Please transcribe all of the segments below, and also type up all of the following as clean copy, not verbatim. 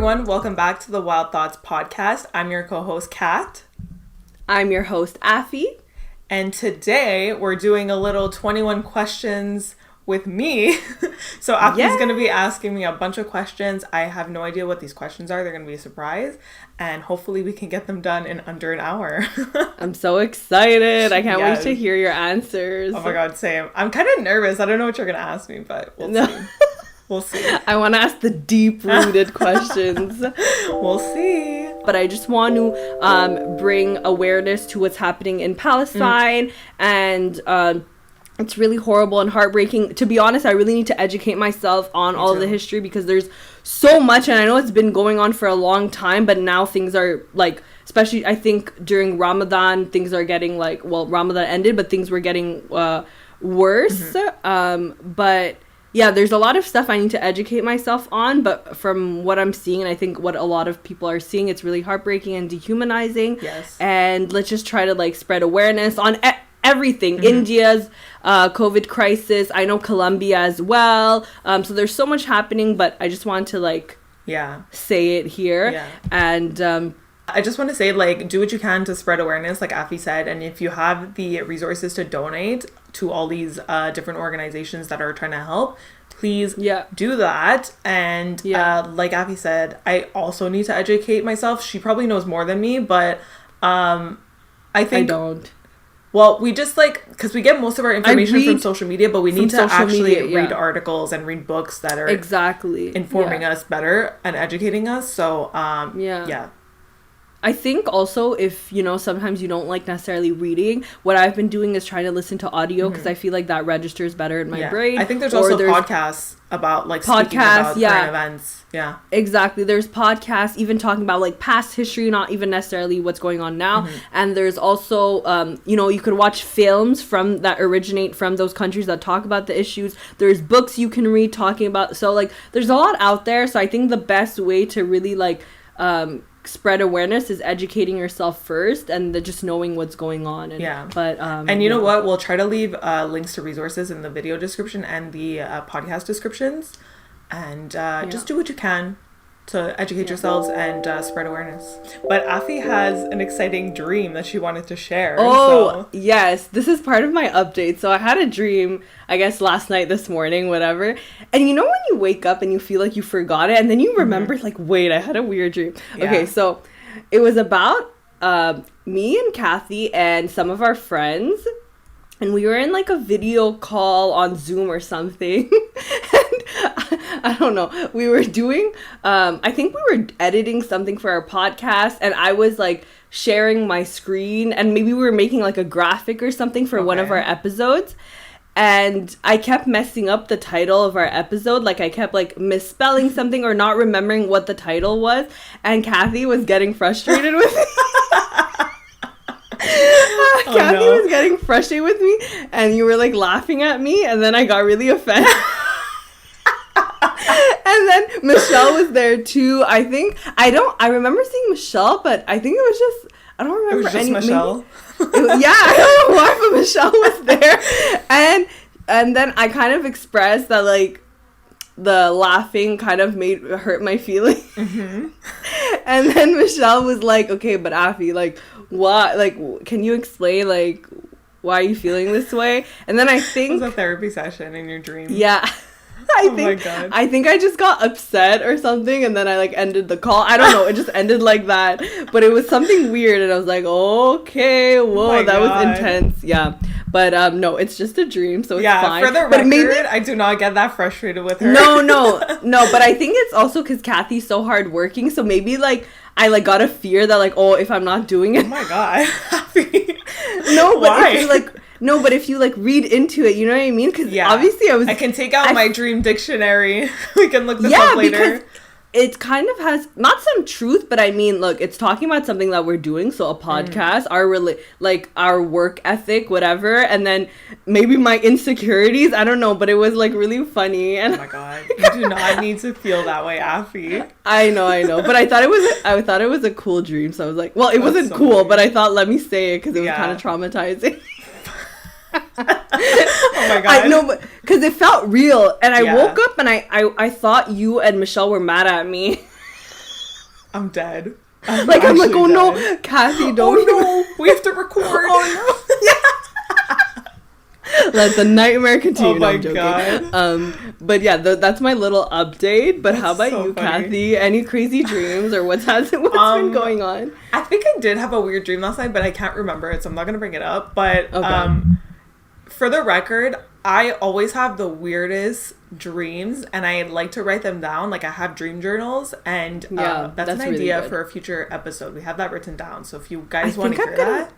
everyone. Welcome back to the Wild Thoughts podcast. I'm your co-host, Kat. I'm your host, Afi. And today we're doing a little 21 questions with me. So Afi's going to be asking me a bunch of questions. I have no idea what these questions are. They're going to be a surprise. And hopefully we can get them done in under an hour. I'm so excited. I can't wait to hear your answers. Oh my God, same. I'm kind of nervous. I don't know what you're going to ask me, but we'll see. We'll see. I want to ask the deep-rooted questions. We'll see. But I just want to bring awareness to what's happening in Palestine. And it's really horrible and heartbreaking. To be honest, I really need to educate myself on all of the history because there's so much. And I know it's been going on for a long time, but now things are like, especially I think during Ramadan, things are getting like, well, Ramadan ended, but things were getting worse. But yeah, there's a lot of stuff I need to educate myself on, but from what I'm seeing, and I think what a lot of people are seeing, it's really heartbreaking and dehumanizing. Yes. And let's just try to like spread awareness on everything. India's COVID crisis. I know Colombia as well. So there's so much happening, but I just want to like say it here. Yeah. And I just want to say, like, do what you can to spread awareness, like Afi said. And if you have the resources to donate to all these different organizations that are trying to help, please do that. And like Afi said, I also need to educate myself. She probably knows more than me, but I think... I don't. Well, we just like, because we get most of our information from social media, but we need to actually read articles and read books that are informing us better and educating us. So, yeah. I think also if, you know, sometimes you don't like necessarily reading, what I've been doing is trying to listen to audio because I feel like that registers better in my brain. I think there's also podcasts about like speaking about current events. Yeah. Exactly. There's podcasts even talking about like past history, not even necessarily what's going on now. And there's also, you know, you could watch films from that originate from those countries that talk about the issues. There's books you can read talking about. So like there's a lot out there. So I think the best way to really like, spread awareness is educating yourself first and just knowing what's going on. And you know what, we'll try to leave links to resources in the video description and the podcast descriptions, and just do what you can to educate yourselves and spread awareness. But Afi has an exciting dream that she wanted to share. Yes, this is part of my update. So I had a dream, I guess last night, this morning, whatever. And you know when you wake up and you feel like you forgot it and then you remember like, wait, I had a weird dream. Okay, so it was about me and Kathy and some of our friends. And we were in like a video call on Zoom or something. I don't know. We were doing, I think we were editing something for our podcast, and I was like sharing my screen, and maybe we were making like a graphic or something for one of our episodes. And I kept messing up the title of our episode. Like I kept like misspelling something or not remembering what the title was. And Kathy was getting frustrated with me. Kathy was getting frustrated with me, and you were like laughing at me, and then I got really offended. And then Michelle was there too. I think I remember seeing Michelle, but I think it was just I don't remember. It was just Michelle. I don't know why, but Michelle was there, and then I kind of expressed that like the laughing kind of hurt my feelings. And then Michelle was like, "Okay, but Afi, like, what? Like, can you explain like why are you feeling this way?" And then I think it was a therapy session in your dream. Yeah. I think I just got upset or something, and then I like ended the call. I don't know, it just ended like that. But it was something weird, and I was like, okay, whoa, that was intense. Yeah. But no, it's just a dream, so it's fine. For the record, I do not get that frustrated with her. No, but I think it's also because Kathy's so hardworking, so maybe like I like got a fear that like, oh, if I'm not doing it. Oh my God. No, but why? If you like No, but if you like read into it, you know what I mean? Because obviously I can take out my dream dictionary. We can look this up later. Because it kind of has not some truth, but I mean, look, it's talking about something that we're doing. So a podcast, our work ethic, whatever, and then maybe my insecurities. I don't know, but it was like really funny. And oh my God, you do not need to feel that way, Afi. I know, but I thought it was a cool dream. So I was like, well, it wasn't so cool, but I thought let me say it because it was kind of traumatizing. Oh my God. I know, but because it felt real, and I woke up and I thought you and Michelle were mad at me. I'm dead. I'm like, oh no, Kathy, don't. Oh no, we have to record. Oh no. Let the nightmare continue. Oh my god. But yeah, that's my little update. But how about you, funny. Kathy? Any crazy dreams or what's been going on? I think I did have a weird dream last night, but I can't remember it, so I'm not gonna bring it up. But for the record, I always have the weirdest dreams, and I like to write them down. Like, I have dream journals, and that's an idea for a future episode. We have that written down, so if you guys want to hear that.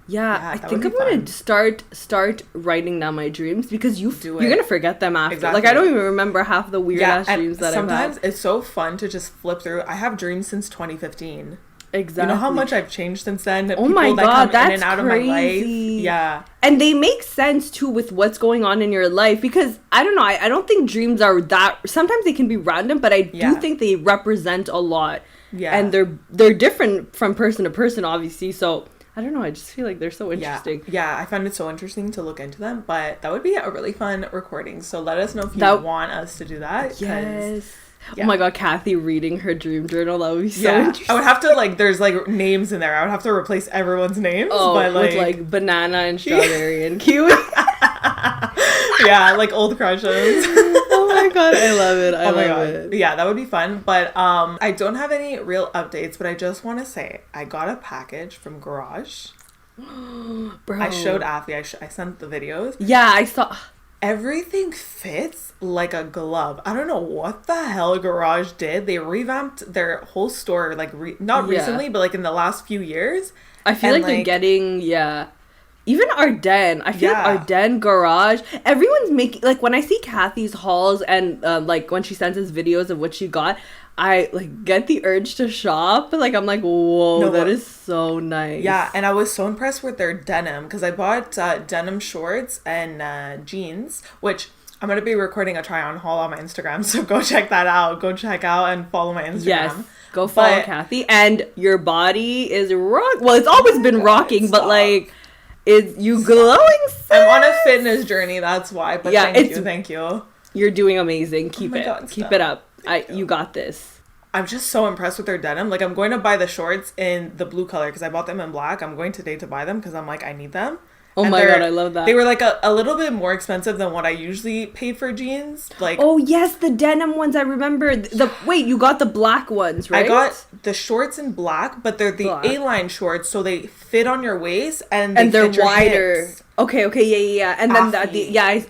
Yeah, I think I'm going to start writing down my dreams, because you're going to forget them after. Exactly. Like, I don't even remember half the weird-ass dreams that I've had. Sometimes it's so fun to just flip through. I have dreams since 2015. Exactly. You know how much I've changed since then? Oh my god, that's in and out crazy. Of my life. Yeah. And they make sense too with what's going on in your life, because I don't know, I don't think dreams are that, sometimes they can be random, but I do think they represent a lot. Yeah. And they're different from person to person, obviously. So I don't know, I just feel like they're so interesting. Yeah, I found it so interesting to look into them, but that would be a really fun recording. So let us know if you want us to do that. Yes. Yeah. Oh my god, Kathy reading her dream journal, that would be so interesting. I would have to, like, there's like names in there. I would have to replace everyone's names. Oh, but, with like banana and strawberry and kiwi. Yeah, like old crushes. Oh my god, I love it. I love it. Yeah, that would be fun. But I don't have any real updates, but I just want to say I got a package from Garage. Bro. I showed Afiyat. I sent the videos. Yeah, I saw. Everything fits like a glove. I don't know what the hell Garage did. They revamped their whole store, like, not recently, but like in the last few years. I feel like they're getting, even Ardennes. I feel like Ardennes, Garage, everyone's making, like, when I see Kathy's hauls and like when she sends us videos of what she got, I like get the urge to shop. Like, I'm like, whoa, that is so nice. Yeah, and I was so impressed with their denim, because I bought denim shorts and jeans, which I'm going to be recording a try-on haul on my Instagram, so go check that out. Go check out and follow my Instagram. Yes, go follow Kathy. And your body is well, it's always been rocking, but like, is you glowing, sis? I'm on a fitness journey, that's why. But thank you. You're doing amazing. Keep it up. You got this. I'm just so impressed with their denim. Like, I'm going to buy the shorts in the blue color because I bought them in black. I'm going today to buy them because I'm like, I need them. Oh my god, I love that. They were like a little bit more expensive than what I usually paid for jeans. Like, oh yes, the denim ones. I remember. Wait, you got the black ones, right? I got the shorts in black, but they're the A-line shorts, so they fit on your waist and they're wider. Hips. Okay, yeah. And then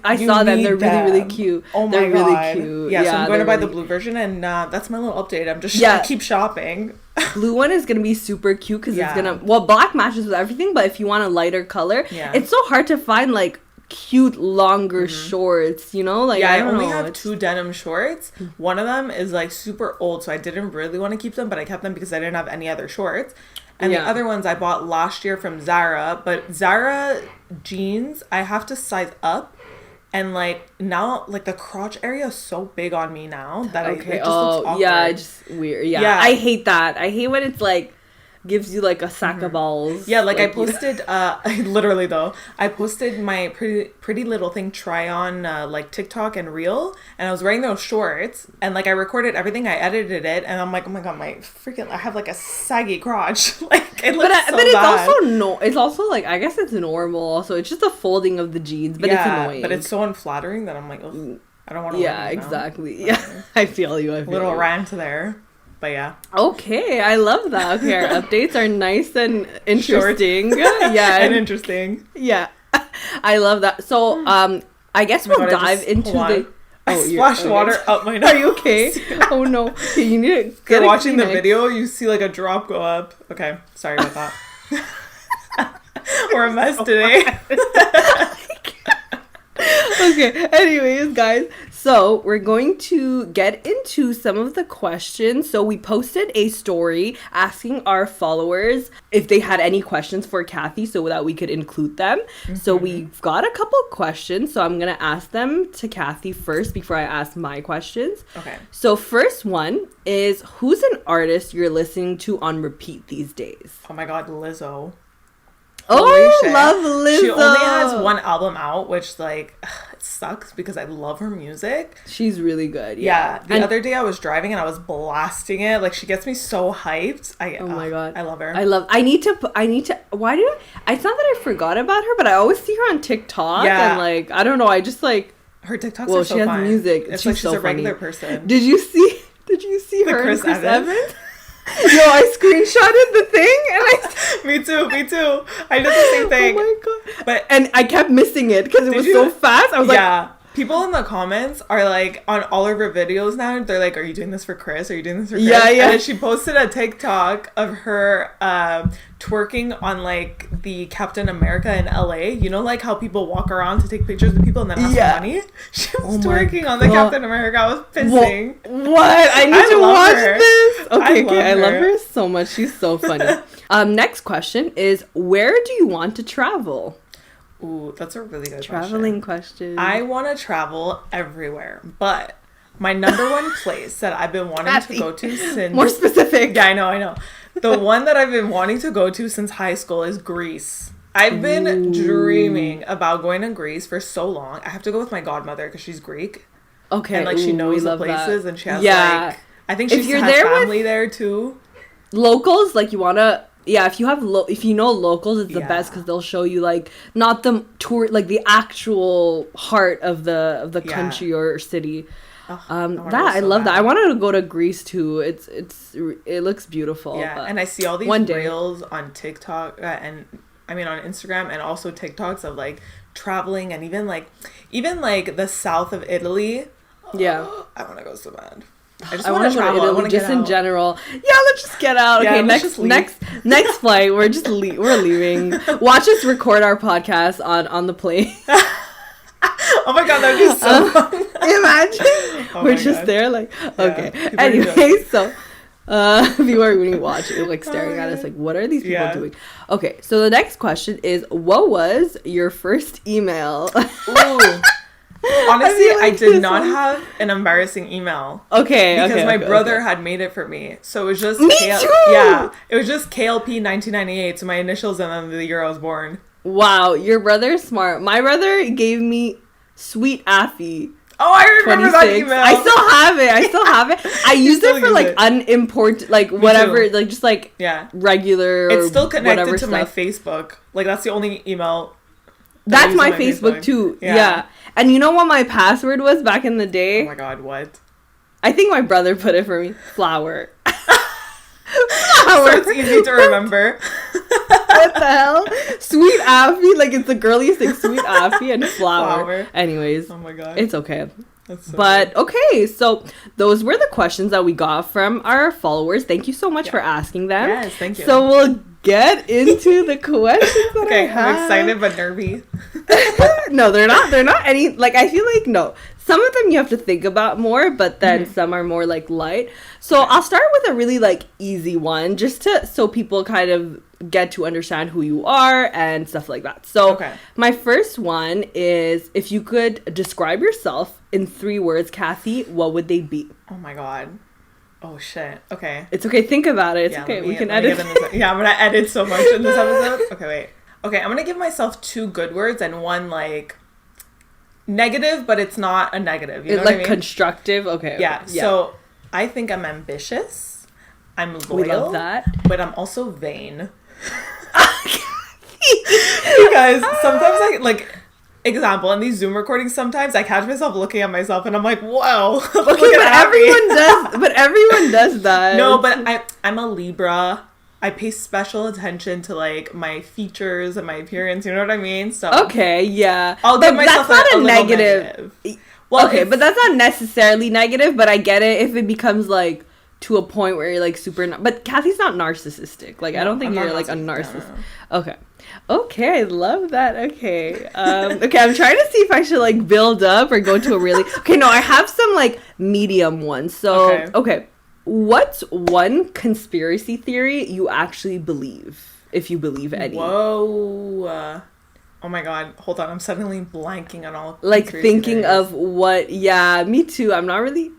I saw them. They're really cute. Oh my they're god. Really cute. Yeah, so I'm going to buy the blue version, and that's my little update. I'm just trying to keep shopping. Blue one is going to be super cute because it's going to... Well, black matches with everything, but if you want a lighter color, it's so hard to find, like, cute, longer shorts, you know? Like, I only have 2 denim shorts. One of them is, like, super old, so I didn't really want to keep them, but I kept them because I didn't have any other shorts. And the other ones I bought last year from Zara, but Zara jeans, I have to size up. And, like, now, like, the crotch area is so big on me now that it just looks awkward. Yeah, it's just weird. Yeah, I hate that. I hate when it's, like, gives you, like, a sack of balls. Yeah, like I posted, literally, though, I posted my pretty little thing try on, like, TikTok and Reel, and I was wearing those shorts, and, like, I recorded everything, I edited it, and I'm like, oh my god, I have, like, a saggy crotch. Like, it looks so but it's bad. It's also, like, I guess it's normal, also. It's just a folding of the jeans, but it's annoying. But it's so unflattering that I'm like, oh, I don't want to wear it now. Exactly. Yeah, I feel you. Little rant there. But yeah. Okay, I love that. Okay, our updates are nice and interesting. Yeah. And interesting. Yeah. I love that. So, I guess we'll dive into the... I splashed water up my nose. Are you okay? Oh no. Okay, you need to get You're watching the video, you see like a drop go up. Okay, sorry about that. We're a mess today. Okay, anyways, guys, so we're going to get into some of the questions. So we posted a story asking our followers if they had any questions for Kathy so that we could include them. Mm-hmm. So we've got a couple questions, so I'm gonna ask them to Kathy first before I ask my questions. Okay. So first one is, who's an artist you're listening to on repeat these days? Oh my god, Lizzo. Oh shit. love Lizzo. She only has one album out, which like it sucks because I love her music. She's really good. Yeah. The other day I was driving and I was blasting it. Like she gets me so hyped. Oh my god, I love her. I need to. Why do I? It's not that I forgot about her, but I always see her on TikTok. Yeah. And like I don't know. I just like her TikToks are so she has fun. music. It's she's like she's so a regular funny. person. Did you see her Chris and Chris Evans? Evans? Yo, I screenshotted the thing and Me too. I did the same thing. Oh my god. And I kept missing it because it was so fast. I was like, people in the comments are like, on all of her videos now, they're like, are you doing this for Chris? Are you doing this for Chris? Yeah. And then she posted a TikTok of her twerking on like the Captain America in LA. You know, like how people walk around to take pictures with people and then ask for money? She was twerking on the Captain America. I was pissing. What? I need to watch this. Okay, I love her so much. She's so funny. Next question is, where do you want to travel? Ooh, that's a really good traveling question. I want to travel everywhere, but my number one place that I've been wanting to go to since... More specific. Yeah, I know. The one that I've been wanting to go to since high school is Greece. I've been dreaming about going to Greece for so long. I have to go with my godmother because she's Greek. Okay. And like she knows the places that. And she has like... I think she's has family there too. Locals, like you want to... Yeah, if you know locals, it's the best because they'll show you like not the tour, like the actual heart of the country or city. I love that. I wanted to go to Greece too. It looks beautiful. Yeah, and I see all these reels on TikTok and I mean on Instagram and also TikToks of like traveling and even like the south of Italy. Yeah, I want to go so bad. I want to travel. Italy, just in general. Yeah, let's just get out. Okay, next flight. We're leaving. Watch us record our podcast on the plane. Oh my god, that'd be so fun. Imagine we're just there like okay. Anyway, so people are really watching, like staring at us, like what are these people doing? Okay, so the next question is, what was your first email? Ooh. Honestly, I did not have an embarrassing email. Okay, because my brother had made it for me, so it was just me too. Yeah, it was just KLP 1998, so my initials and then the year I was born. Wow, your brother's smart. My brother gave me Sweet Affy. Oh, I remember 26. That email. I still have it. I use it for like unimportant, like whatever, like just like regular. It's still connected to stuff. my Facebook. Like that's the only email. That's my Facebook too. Yeah. And you know what my password was back in the day? Oh my god, what? I think my brother put it for me. Flower. So it's easy to remember. What the hell? Sweet Affy, like it's the girliest thing. Sweet Affy and flower. Anyways. Oh my god. It's okay. That's so but weird. Okay, so those were the questions that we got from our followers. Thank you so much for asking them. Yes, thank you. So we'll get into the questions that I have. I'm excited but nervy. No, they're not. They're not any, like, I feel like, no. Some of them you have to think about more, but then some are more, like, light. So I'll start with a really, like, easy one, just so people kind of get to understand who you are and stuff like that. So my first one is, if you could describe yourself in 3 words, Kathy, what would they be? Oh my god. Oh shit. Okay. It's okay. Think about it. It's okay. We can edit. Yeah, I'm gonna edit so much in this episode. Okay, wait. Okay, I'm gonna give myself 2 good words and 1 like negative, but it's not a negative. You know what I mean? Constructive. Okay. Yeah. So I think I'm ambitious. I'm loyal. We love that. But I'm also vain. Because sometimes I like. Example, in these Zoom recordings, sometimes I catch myself looking at myself and I'm like, whoa. Okay, but everyone does that. No, but I'm a Libra. I pay special attention to like my features and my appearance, you know what I mean? So okay, yeah. I'll give myself that's not a negative. Well, okay, but that's not necessarily negative, but I get it if it becomes like to a point where you're like super but Kathy's not narcissistic. Like, no, I don't think you're like a narcissist. No. Okay, I love that. Okay. Okay, I'm trying to see if I should like build up or go to a really okay, no, I have some like medium ones. So okay. What's one conspiracy theory you actually believe, if you believe any? Whoa. Oh my god, hold on, I'm suddenly blanking on all like thinking theories. Of what me too. I'm not really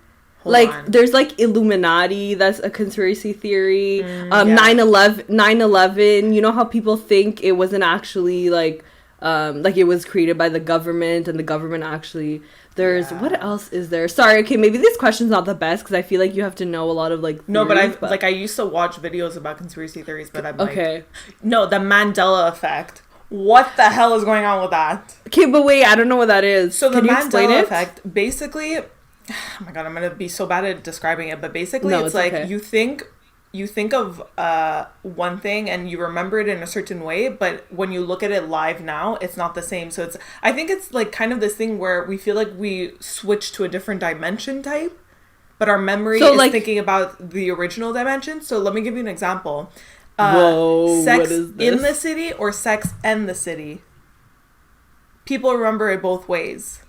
There's like Illuminati, that's a conspiracy theory. 9/11, you know how people think it wasn't actually like it was created by the government, and the government actually, what else is there? Sorry, okay, maybe this question's not the best because I feel like you have to know a lot of like theories, but I used to watch videos about conspiracy theories, but I'm okay. No, the Mandela Effect. What the hell is going on with that? Okay, but wait, I don't know what that is. So the Mandela Effect, basically, oh my god, I'm gonna be so bad at describing it, but basically it's like okay. you think of one thing and you remember it in a certain way, but when you look at it live now, it's not the same. So I think it's like kind of this thing where we feel like we switch to a different dimension type, but our memory is like, thinking about the original dimension. So let me give you an example. Sex in the City or Sex and the City. People remember it both ways.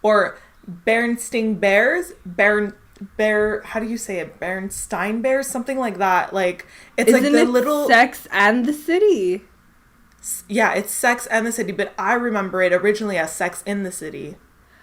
Or Berenstain Bears, how do you say it? Berenstain Bears, something like that. Like it's Isn't like the it little Sex and the City. Yeah, it's Sex and the City, but I remember it originally as Sex in the City.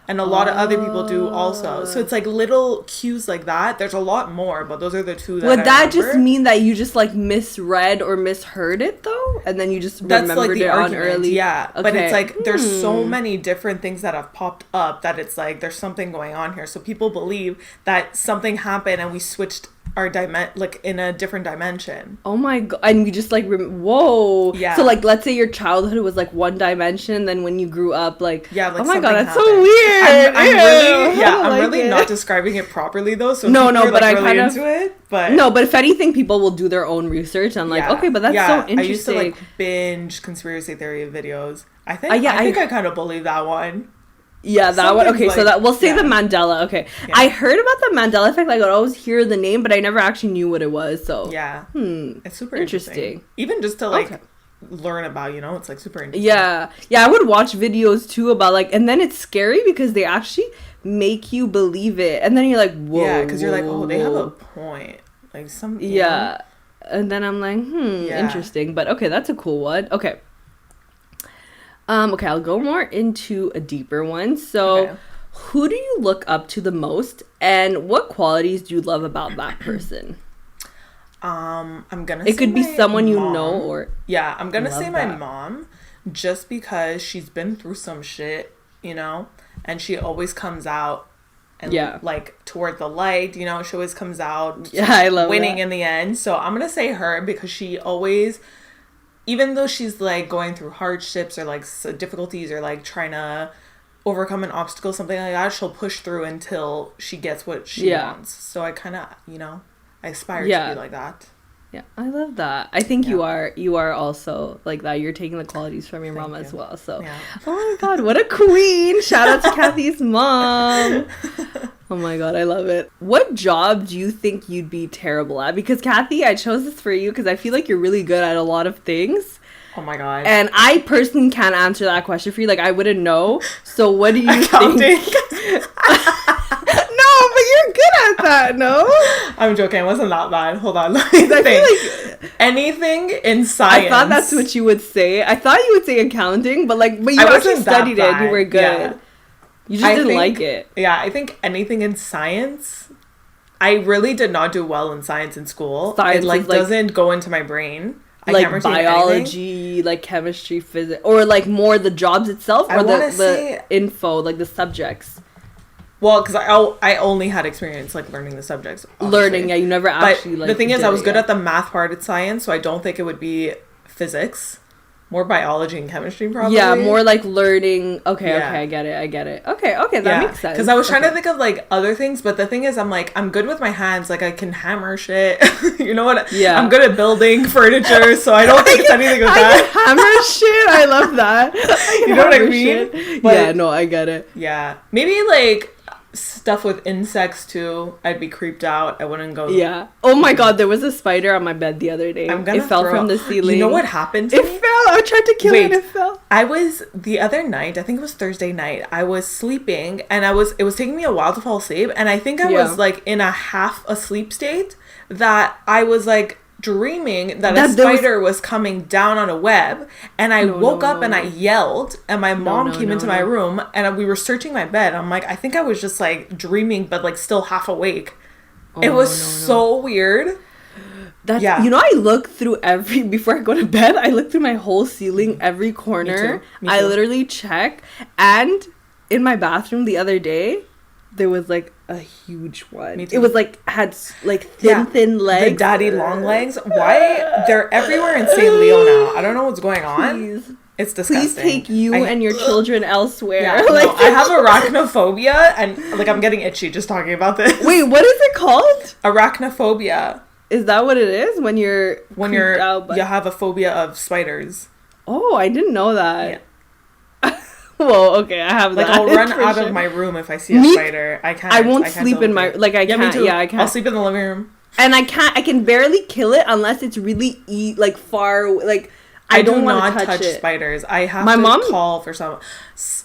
And a lot of other people do also. So it's like little cues like that. There's a lot more, but those are the two that Would that just mean that you just like misread or misheard it though? And then you just remembered like it argument. On early? Yeah. Okay. But it's like there's so many different things that have popped up that it's like there's something going on here. So people believe that something happened and we switched our like in a different dimension. Oh my god. And we just like whoa. Yeah. So like let's say your childhood was like one dimension, then when you grew up like, like oh my god, that's happened. So weird. I'm really not describing it properly though, so no but like, I really kind of into it, but no, but if anything, people will do their own research and like okay, but that's so interesting. I used to like binge conspiracy theory videos. I think I kind of believe that one. Yeah, that one. Okay, so that we'll say the Mandela. Okay, I heard about the Mandela Effect. Like, I would always hear the name, but I never actually knew what it was. So it's super interesting. Even just to like learn about, it's like super interesting. Yeah, I would watch videos too about like, and then it's scary because they actually make you believe it, and then you're like, whoa, yeah, because you're like, oh, they have a point, like some, yeah, and then I'm like, interesting, but okay, that's a cool one. Okay. Okay, I'll go more into a deeper one. So, who do you look up to the most, and what qualities do you love about that person? I'm gonna. It could be someone you know, or I'm gonna say my mom, just because she's been through some shit, and she always comes out, and like toward the light, she always comes out. Yeah, I love winning in the end. So I'm gonna say her because she always. Even though she's like going through hardships or like difficulties or like trying to overcome an obstacle, something like that, she'll push through until she gets what she wants. So I kind of, I aspire to be like that. Yeah, I love that. I think you are also like that. You're taking the qualities from your mom as well. So, oh my god, what a queen! Shout out to Kathy's mom. Oh my god, I love it. What job do you think you'd be terrible at? Because Kathy, I chose this for you because I feel like you're really good at a lot of things. Oh my god. And I personally can't answer that question for you. Like, I wouldn't know. So what do you think? No, but you're good at that, no? I'm joking. It wasn't that bad. Hold on. Let me think. Like, anything in science. I thought that's what you would say. I thought you would say accounting, but you actually studied it. You were good. Yeah. You just didn't like it. Yeah, I think anything in science. I really did not do well in science in school. Science it doesn't go into my brain. Like biology, like chemistry, physics, or like more the jobs itself, or the info, like the subjects. Well, because I only had experience like learning the subjects. Obviously. Learning, you never actually the thing is, I was good at the math part of science, so I don't think it would be physics. More biology and chemistry, probably. Yeah, more like learning. Okay, I get it. Okay, that makes sense. Because I was trying to think of like other things, but the thing is, I'm good with my hands. Like I can hammer shit. You know what? Yeah. I'm good at building furniture, so I don't think it's anything with that. Hammer shit. I love that. You know what I mean? But, yeah, no, I get it. Yeah, maybe like stuff with insects too. I'd be creeped out. I wouldn't go. Yeah. Oh my god, there was a spider on my bed the other day. It fell from the ceiling. You know what happened to me? It fell. I tried to kill it and it fell. I was the other night, I think it was Thursday night, I was sleeping and it was taking me a while to fall asleep, and I think I was like in a half asleep state that I was like dreaming that a spider was coming down on a web, and I woke up and I yelled, and my mom came into my room, and we were searching my bed. I'm like, I think I was just like dreaming, but like still half awake. It was so weird. That's, you know, I look through before I go to bed, I look through my whole ceiling, every corner. Me too. I literally check. And in my bathroom the other day, there was like a huge one. It was like, had like thin legs. The daddy long legs. Why? They're everywhere in St. Leo now. I don't know what's going on. Please. It's disgusting. Please take you and your children elsewhere. Yeah, like, I have arachnophobia, and like I'm getting itchy just talking about this. Wait, what is it called? Arachnophobia. Is that what it is? When you have a phobia of spiders. Oh, I didn't know that. Yeah. Well, okay, I have like, that. I'll run out of my room if I see a spider. I can't. I won't sleep in my me too. Yeah, I can't. I'll sleep in the living room. And I can barely kill it unless it's really like far, like I don't want to touch spiders. I have to call for some.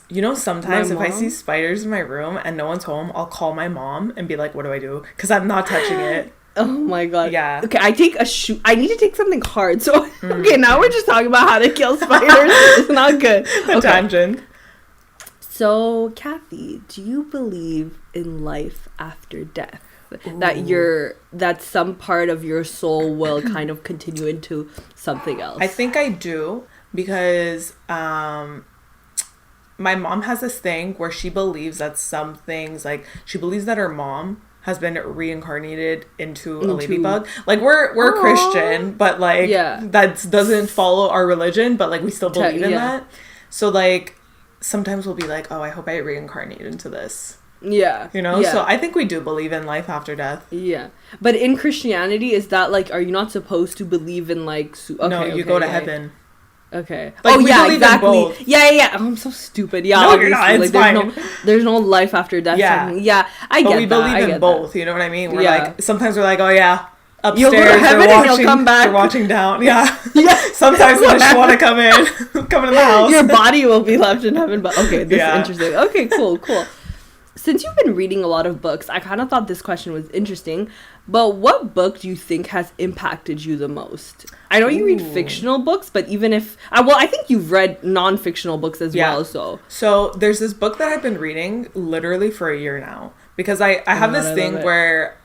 You know, sometimes if I see spiders in my room and no one's home, I'll call my mom and be like, "What do I do?" Because I'm not touching it. Oh my god. Yeah. Okay, I take a shoe. I need to take something hard. So okay, now we're just talking about how to kill spiders. It's not good. A tangent. So, Kathy, do you believe in life after death? Ooh. That some part of your soul will kind of continue into something else? I think I do, because my mom has this thing where she believes that some things, like she believes that her mom has been reincarnated into a ladybug. Like we're Christian, but like that doesn't follow our religion, but like we still believe in that. So like sometimes we'll be like, oh, I hope I reincarnate into this. Yeah. You know? Yeah. So I think we do believe in life after death. Yeah. But in Christianity, is that like, are you not supposed to believe in like... no, you go to heaven. Okay. Like, exactly. Yeah. Oh, I'm so stupid. Yeah. No, you're not. It's like, fine. There's no life after death. Yeah. Yeah. I get that. But we believe in both. You know what I mean? We're like, sometimes we're like, oh yeah, upstairs. You'll go to heaven and you'll come back. They're watching down. Yeah. Sometimes I just want to come in the house. Your body will be left in heaven. But okay, this is interesting. Okay, cool. Since you've been reading a lot of books, I kind of thought this question was interesting. But what book do you think has impacted you the most? I know you read fictional books, but even if... I think you've read non-fictional books as well, So there's this book that I've been reading literally for a year now. Because I have this thing where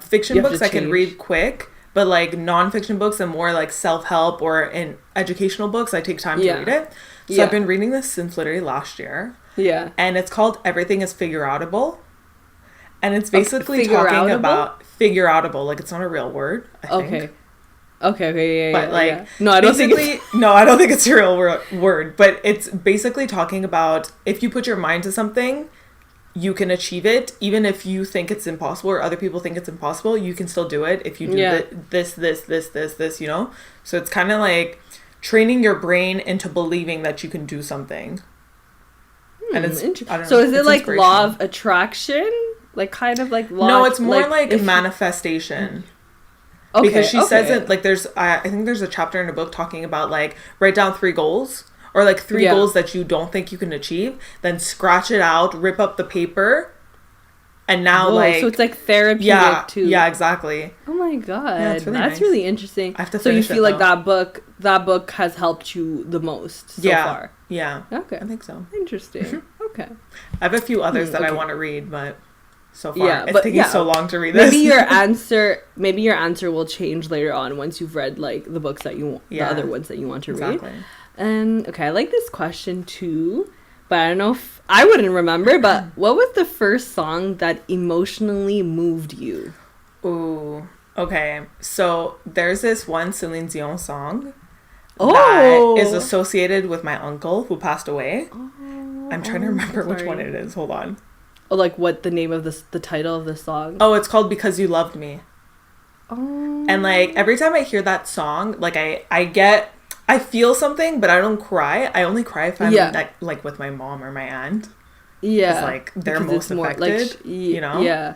fiction books I can read quick, but like non-fiction books and more like self-help or in educational books, I take time to read it. So I've been reading this since literally last year. Yeah. And it's called Everything is Figure-outable. And it's basically talking about figure-outable. Like, it's not a real word, I think. Okay, But, like, no, I don't think it's a real word. But it's basically talking about if you put your mind to something, you can achieve it. Even if you think it's impossible or other people think it's impossible, you can still do it if you do this, you know? So it's kind of like training your brain into believing that you can do something. And it's so is it like law of attraction, like kind of like law? No, it's more like manifestation. Okay, because she says it like there's I think there's a chapter in a book talking about like write down 3 goals or like 3 goals that you don't think you can achieve, then scratch it out, rip up the paper, and now so it's like therapeutic too. Yeah, exactly. Oh my god, that's nice. Really interesting. I have to so you finish feel like that book has helped you the most so far? Yeah. Okay. I think so. Interesting. Okay. I have a few others that I want to read, but so far it's taking so long to read this. Maybe your answer will change later on once you've read like the books that you want, the other ones that you want to read. And okay, I like this question too, but I don't know if I wouldn't remember, but what was the first song that emotionally moved you? Ooh. Okay. So there's this one Celine Dion song that is associated with my uncle who passed away. I'm trying to remember which one it is. Hold on. Oh, like what the name of the title of the song? Oh, it's called Because You Loved Me. Oh. And like every time I hear that song, like I feel something, but I don't cry. I only cry if I'm like with my mom or my aunt. Yeah. Because like they're most affected, you know? Yeah.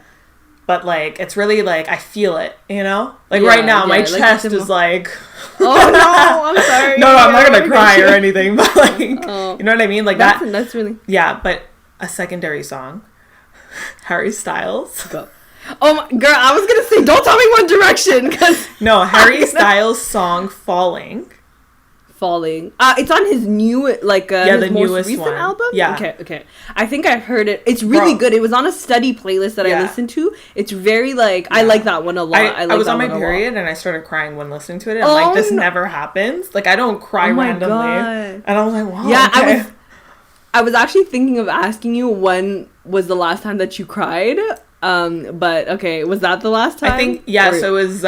But, like, it's really, like, I feel it, you know? Like, right now, my chest is, like... Oh, no, I'm sorry. No, I'm not gonna cry or anything, but, like, you know what I mean? Like, that's really... Yeah, but a secondary song. Harry Styles. Go. Oh my girl, I was gonna say don't tell me One Direction because no, Harry Styles' song "Falling." Falling. It's on his new his the most newest recent one. album. Yeah. Okay. I think I've heard it. It's really good. It was on a study playlist that I listened to. It's very I like that one a lot. I was on my period and I started crying when listening to it. And I'm like, this never happens. Like I don't cry randomly. God. And I was like, wow. Yeah, okay. I was actually thinking of asking you when was the last time that you cried. But okay, was that the last time? I think so it was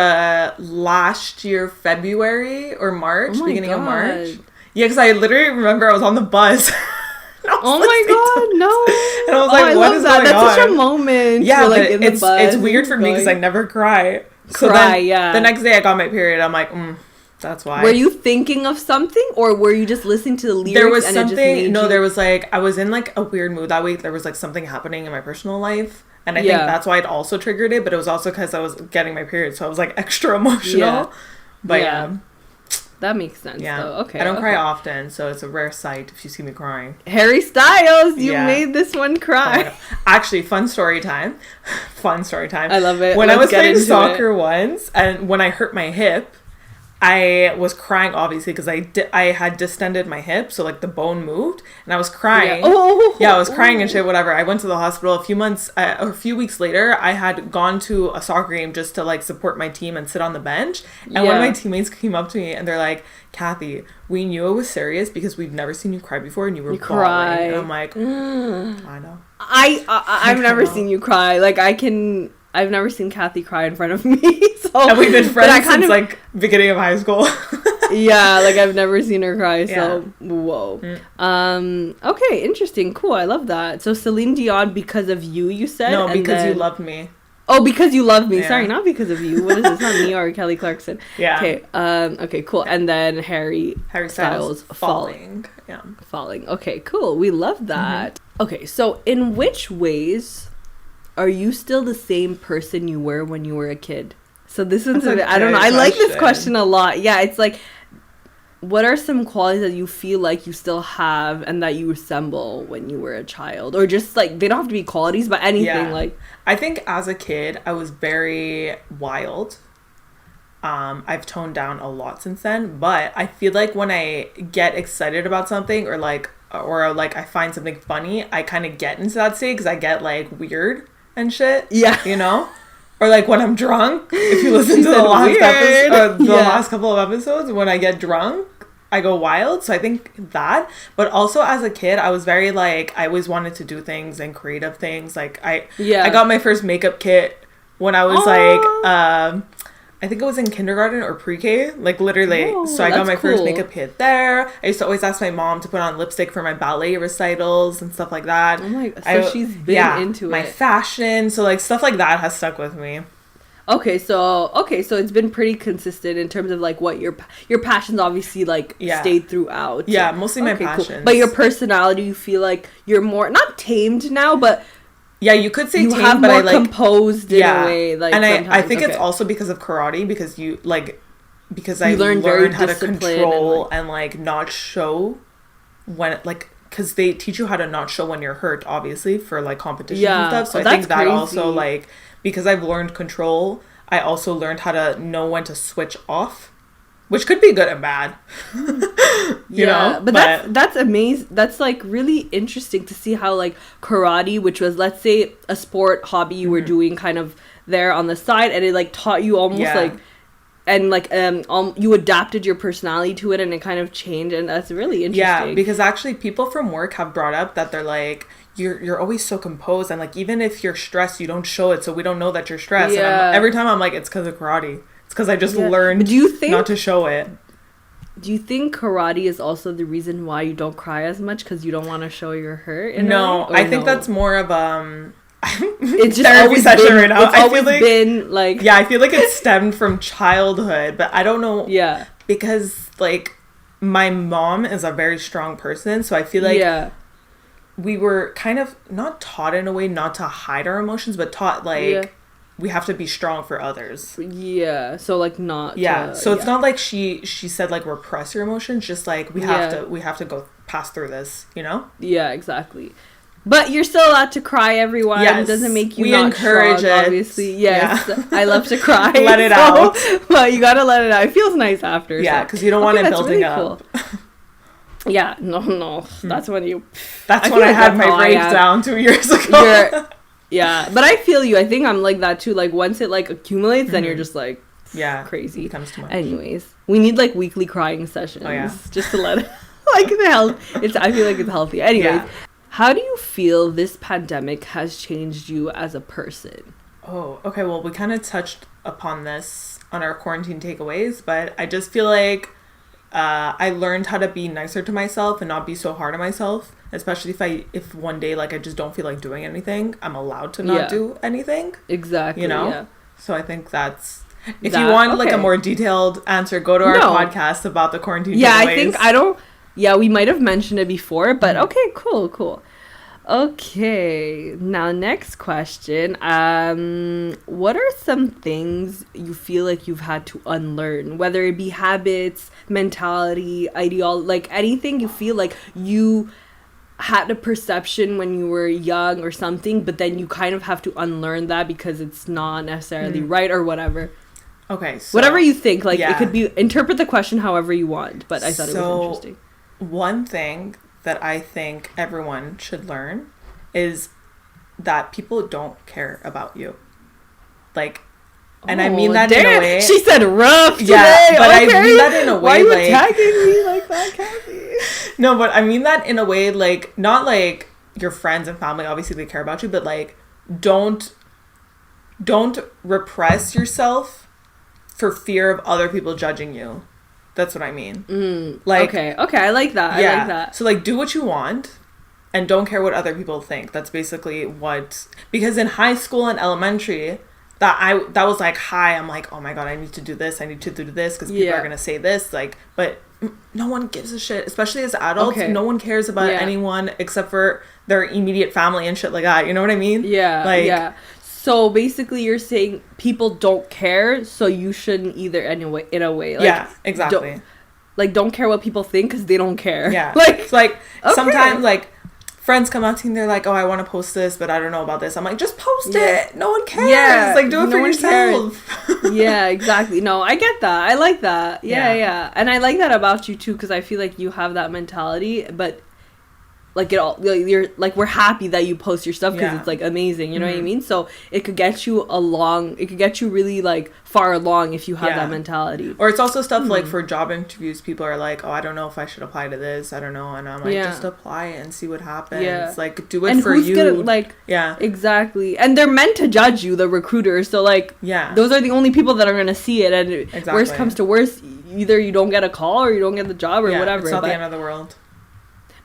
last year February or March, beginning of March. Yeah, because I literally remember I was on the bus. Oh my god, no! And I was like, what is going on? That's such a moment. Yeah, you're, but it's weird for me because I never cry. So then the next day I got my period. I'm like, that's why. Were you thinking of something, or were you just listening to the lyrics? There was and something. It just made you... there was I was in a weird mood that week. There was something happening in my personal life. And I think that's why it also triggered it, but it was also because I was getting my period, so I was extra emotional. Yeah. But yeah. That makes sense, though. Okay. I don't cry often, so it's a rare sight if you see me crying. Harry Styles, you made this one cry. Oh, actually, fun story time. I love it. When I was playing soccer once, and when I hurt my hip, I was crying obviously because I had distended my hip, so the bone moved, and I was crying. Yeah, I was crying and shit. Whatever. I went to the hospital a few weeks later. I had gone to a soccer game just to support my team and sit on the bench. And one of my teammates came up to me and they're like, "Kathy, we knew it was serious because we've never seen you cry before, and you were bawling." And I'm like, I know. I've never seen you cry. I've never seen Kathy cry in front of me. And we've been friends since beginning of high school. Yeah, I've never seen her cry. So whoa. Okay, interesting, cool. I love that. So Celine Dion, Because of You, you said? No, Because You Loved Me. Oh, Because You Love Me. Yeah. Sorry, not Because of You. What is this? Not me or Kelly Clarkson. Yeah. Okay. Okay, cool. And then Harry Styles, Falling. Yeah. Falling. Okay, cool. We love that. Mm-hmm. Okay, so in which ways are you still the same person you were when you were a kid? So this one's a bit, I don't know. I like this question a lot. Yeah, it's what are some qualities that you feel like you still have and that you resemble when you were a child? Or just they don't have to be qualities, but anything I think as a kid, I was very wild. I've toned down a lot since then, but I feel when I get excited about something or I find something funny, I kind of get into that state because I get weird and shit. Yeah. You know? Or when I'm drunk, if you listen to the last episode, the last couple of episodes, when I get drunk, I go wild. So I think that. But also as a kid, I was very I always wanted to do things and creative things. I got my first makeup kit when I was I think it was in kindergarten or pre-K, literally. Whoa, so I got my first makeup kit there. I used to always ask my mom to put on lipstick for my ballet recitals and stuff like that. Oh my god, so she's been into my fashion. So stuff like that has stuck with me. Okay, so it's been pretty consistent in terms of what your passions obviously stayed throughout. Yeah, mostly my passions. Cool. But your personality, you feel you're more not tamed now, but yeah, you could say you tame, have but more composed in a way. And I think it's also because of karate, because you because I learned how to control and not show when because they teach you how to not show when you're hurt, obviously for competitions and stuff. So I think that crazy. Also because I've learned control, I also learned how to know when to switch off. Which could be good and bad. you know? But that's amazing. That's really interesting to see how karate, which was, let's say, a sport hobby you were doing kind of there on the side, and it taught you almost you adapted your personality to it, and it kind of changed, and that's really interesting. Yeah, because actually people from work have brought up that they're you're always so composed, and even if you're stressed, you don't show it, so we don't know that you're stressed. Yeah. And every time I'm it's because of karate. It's because I just learned not to show it. Do you think karate is also the reason why you don't cry as much because you don't want to show you're hurt? No, I think that's more of it's just therapy session right now. It's always been I feel it stemmed from childhood, but I don't know. Yeah, because my mom is a very strong person, so I feel we were kind of not taught in a way not to hide our emotions, but taught we have to be strong for others. Yeah. So not. Yeah. So it's not she said repress your emotions. Just we have to go pass through this. You know. Yeah. Exactly. But you're still allowed to cry, everyone. Yes. It doesn't make you we not encourage strong, it. Obviously. Yes. Yeah. I love to cry. Let it out. But you gotta let it out. It feels nice after. Yeah, because you don't want it building really up. Cool. Yeah, no. That's when you... That's when I had my breakdown 2 years ago. Yeah, but I feel you. I think I'm like that too. Like, once it, like, accumulates, then you're just like... Yeah, crazy. It becomes too much. Anyways, we need, like, weekly crying sessions. Oh, yeah. Just to let it... Like, the health. I feel like it's healthy. Anyways, how do you feel this pandemic has changed you as a person? Oh, okay. Well, we kind of touched upon this on our quarantine takeaways, but I just feel like I learned how to be nicer to myself and not be so hard on myself, especially if one day, like, I just don't feel like doing anything, I'm allowed to not do anything. Exactly. You know? Yeah. So I think that's... If you want, like, a more detailed answer, go to our podcast about the quarantine takeaways. I think Yeah, we might have mentioned it before, but okay, cool. Okay, now next question. What are some things you feel like you've had to unlearn? Whether it be habits, mentality, ideology, like anything you feel like you had a perception when you were young or something, but then you kind of have to unlearn that because it's not necessarily right or whatever. Okay, so... Whatever you think, like, it could be... Interpret the question however you want, but I thought it was interesting. One thing that I think everyone should learn is that people don't care about you. Like, and I mean that in a way... She said rough today. Yeah, but I mean that in a way, why are you attacking me like that, Kathy? No, but I mean that in a way, like, not like your friends and family, obviously they care about you, but, like, don't repress yourself for fear of other people judging you. That's what I mean. Like, okay, I like that. Yeah. I like that. So, like, do what you want and don't care what other people think. That's basically what... Because in high school and elementary, that was like high. I'm like, oh my God, I need to do this. I need to do this because people are going to say this. Like, but no one gives a shit. Especially as adults, no one cares about anyone except for their immediate family and shit like that. You know what I mean? Yeah, like, So basically you're saying people don't care, so you shouldn't either in a way. Like, yeah, exactly. Don't care what people think because they don't care. Yeah. Like sometimes, like, friends come up to me and they're like, oh, I want to post this, but I don't know about this. I'm like, just post it. No one cares. Yeah. Like, do it for yourself. Yeah, exactly. No, I get that. I like that. Yeah. And I like that about you too, because I feel like you have that mentality, but... Like, you're like, we're happy that you post your stuff because it's like amazing, you know what I mean? So it could get you really like far along if you have that mentality. Or it's also stuff like for job interviews, people are like, oh, I don't know if I should apply to this, I don't know, and I'm like, just apply and see what happens. Like, do it and for you. Exactly. And they're meant to judge you, the recruiters, so like those are the only people that are gonna see it, and worst comes to worst, either you don't get a call or you don't get the job or whatever. It's not the end of the world.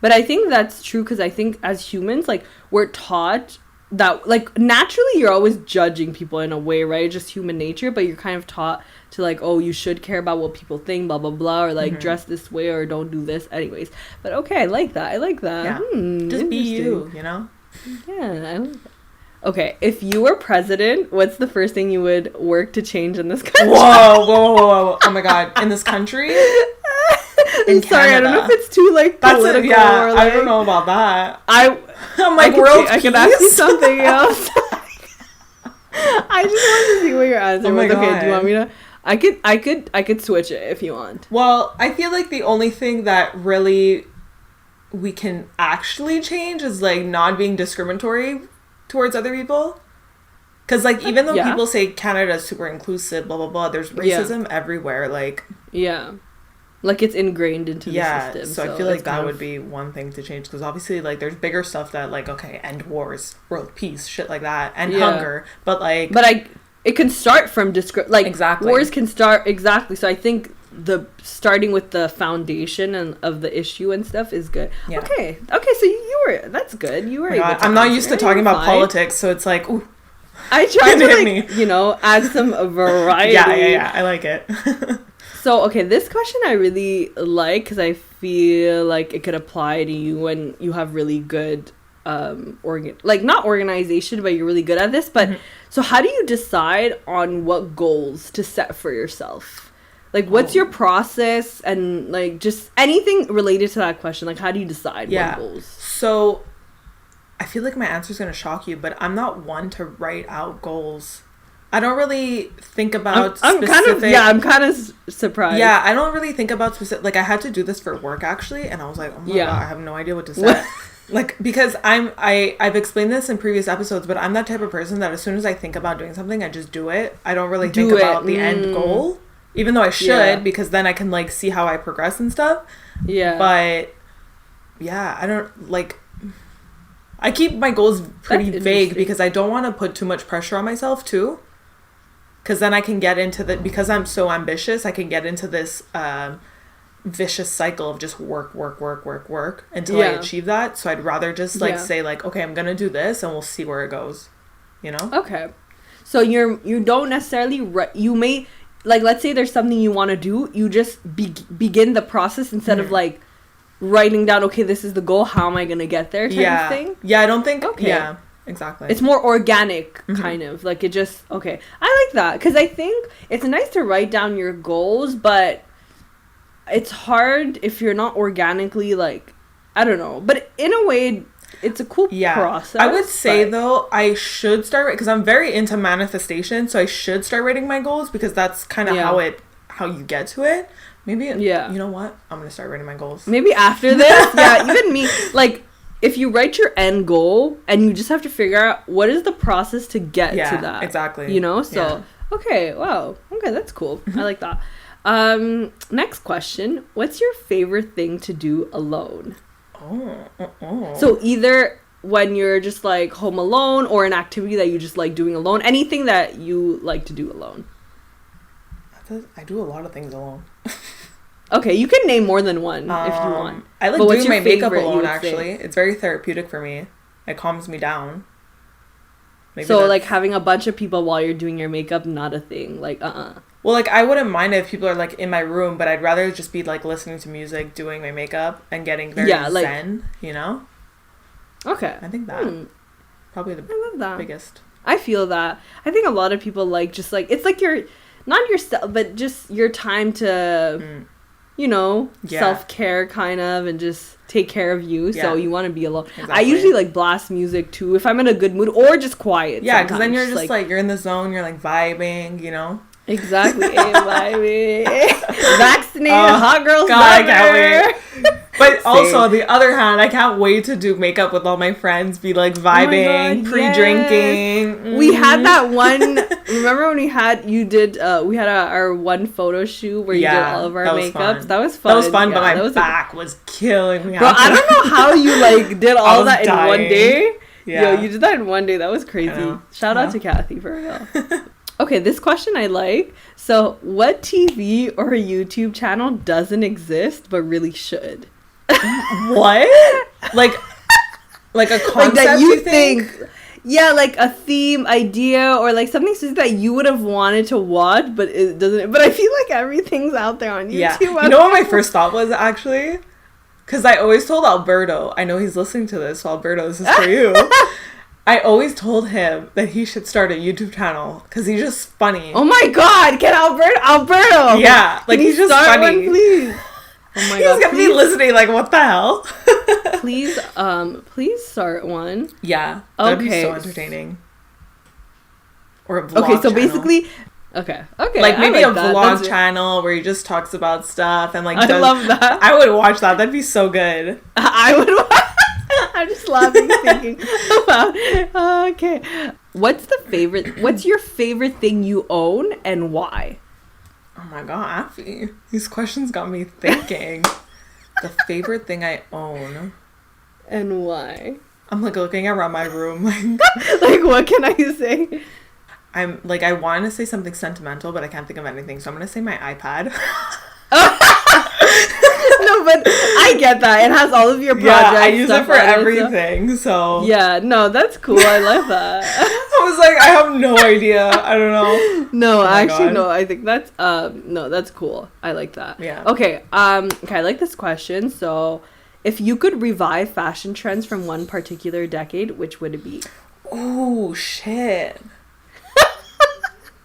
But I think that's true because I think as humans, like, we're taught that, like, naturally you're always judging people in a way, right? Just human nature, but you're kind of taught to, like, oh, you should care about what people think, blah, blah, blah, or, like, dress this way or don't do this. Anyways. But, okay, I like that. Yeah. Just be you, you know? Yeah, I like that. Okay, if you were president, what's the first thing you would work to change in this country? Whoa. Oh, my God. In this country? I'm sorry, I don't know if it's too, like, political or, like... I don't know about that. I'm like, I could ask you something else. I just wanted to see what your answer was. God. Okay, do you want me to... I could switch it if you want. Well, I feel like the only thing that really we can actually change is, like, not being discriminatory towards other people. Because, like, even though people say Canada is super inclusive, blah, blah, blah, there's racism everywhere, like... Yeah. Like, it's ingrained into the system. Yeah, so I feel like that would be one thing to change. Because obviously, like, there's bigger stuff that, like, okay, end wars, world peace, shit like that, and hunger. But, like... it can start from... exactly. Wars can start... Exactly. So I think starting with the foundation of the issue and stuff is good. Yeah. Okay, so you were... That's good. You were able to... I'm not used to talking about politics, so it's like, ooh. I try to, like, add some variety. Yeah. I like it. So, okay, this question I really like because I feel like it could apply to you when you have really good, not organization, but you're really good at this. But so how do you decide on what goals to set for yourself? Like, what's your process and, like, just anything related to that question? Like, how do you decide what goals? So I feel like my answer is going to shock you, but I'm not one to write out goals. I don't really think about specific... I'm kind of surprised. Yeah, I don't really think about specific... Like, I had to do this for work, actually, and I was like, oh my God, I have no idea what to say. Like, because I've explained this in previous episodes, but I'm that type of person that as soon as I think about doing something, I just do it. I don't really think about the end goal, even though I should, because then I can, like, see how I progress and stuff. Yeah. But, yeah, I don't, like... I keep my goals pretty vague because I don't want to put too much pressure on myself, too. Because then I can get into because I'm so ambitious, I can get into this vicious cycle of just work until I achieve that. So I'd rather just say like, okay, I'm gonna do this and we'll see where it goes, you know? Okay. So you don't necessarily you may, like, let's say there's something you want to do, you just begin the process instead of like writing down, okay, this is the goal, how am I gonna get there type of thing. I don't think exactly. It's more organic, kind of. Like, it just... Okay. I like that. Because I think it's nice to write down your goals, but it's hard if you're not organically, like... I don't know. But in a way, it's a cool process. I would say, though, I should start... Because I'm very into manifestation, so I should start writing my goals, because that's kind of how you get to it. Maybe... You know what? I'm going to start writing my goals. Maybe after this. Even me. Like... If you write your end goal and you just have to figure out what is the process to get to that. Exactly. You know? So, okay. Wow. Okay, that's cool. I like that. Next question. What's your favorite thing to do alone? So either when you're just like home alone or an activity that you just like doing alone. Anything that you like to do alone. I do a lot of things alone. Okay, you can name more than one if you want. I like doing my makeup alone, actually. It's very therapeutic for me. It calms me down. So, like, having a bunch of people while you're doing your makeup, not a thing. Like, Well, like, I wouldn't mind if people are, like, in my room, but I'd rather just be, like, listening to music, doing my makeup, and getting very zen, you know? Okay. I think that. Probably the biggest. I feel that. I think a lot of people, like, just, like, it's like your... Not yourself, but just your time to... You know, self-care kind of, and just take care of you. So you want to be alone. Exactly. I usually like blast music too if I'm in a good mood, or just quiet. Yeah, because then you're just like you're in the zone. You're like vibing, you know. Exactly. Vibing. Vaccinated, hot girls. God, I can't wait. But also, on the other hand, I can't wait to do makeup with all my friends. Be like vibing, pre-drinking. Yes. We had that one. Remember when we had our one photo shoot where you did all of our makeups? That was fun. That was fun, but my back was killing me. Bro, I don't know how you like did all that in one day. Yeah. Yo, you did that in one day. That was crazy. Shout out to Kathy for real. Okay, this question I like. So, what TV or YouTube channel doesn't exist but really should? What? Like a concept like that you think? Yeah, like a theme, idea, or like something that you would have wanted to watch, but it doesn't. But I feel like everything's out there on YouTube. Yeah. You know what my first thought was, actually? Because I always told Alberto, I know he's listening to this, so Alberto, this is for you. I always told him that he should start a YouTube channel because he's just funny. Oh my God, get Alberto! Yeah, like he's just funny. One, please. Oh my God, he's gonna be listening like, what the hell? Please start one. Yeah, that'd be so entertaining. Or a vlog channel. Basically, okay, like maybe like a vlog channel where he just talks about stuff and like. I love that. I would watch that. That'd be so good. I would watch. I'm just laughing thinking about okay. What's your favorite thing you own and why? Oh my God, Afi. These questions got me thinking. The favorite thing I own. And why? I'm like looking around my room like what can I say? I'm like, I want to say something sentimental, but I can't think of anything. So I'm going to say my iPad. No, but I get that. It has all of your projects. Yeah, I use it for everything, so. Yeah, no, that's cool. I love that. I was like, I have no idea. I don't know. No, actually, no. I think that's, no, that's cool. I like that. Yeah. Okay, I like this question. So, if you could revive fashion trends from one particular decade, which would it be? Oh, shit.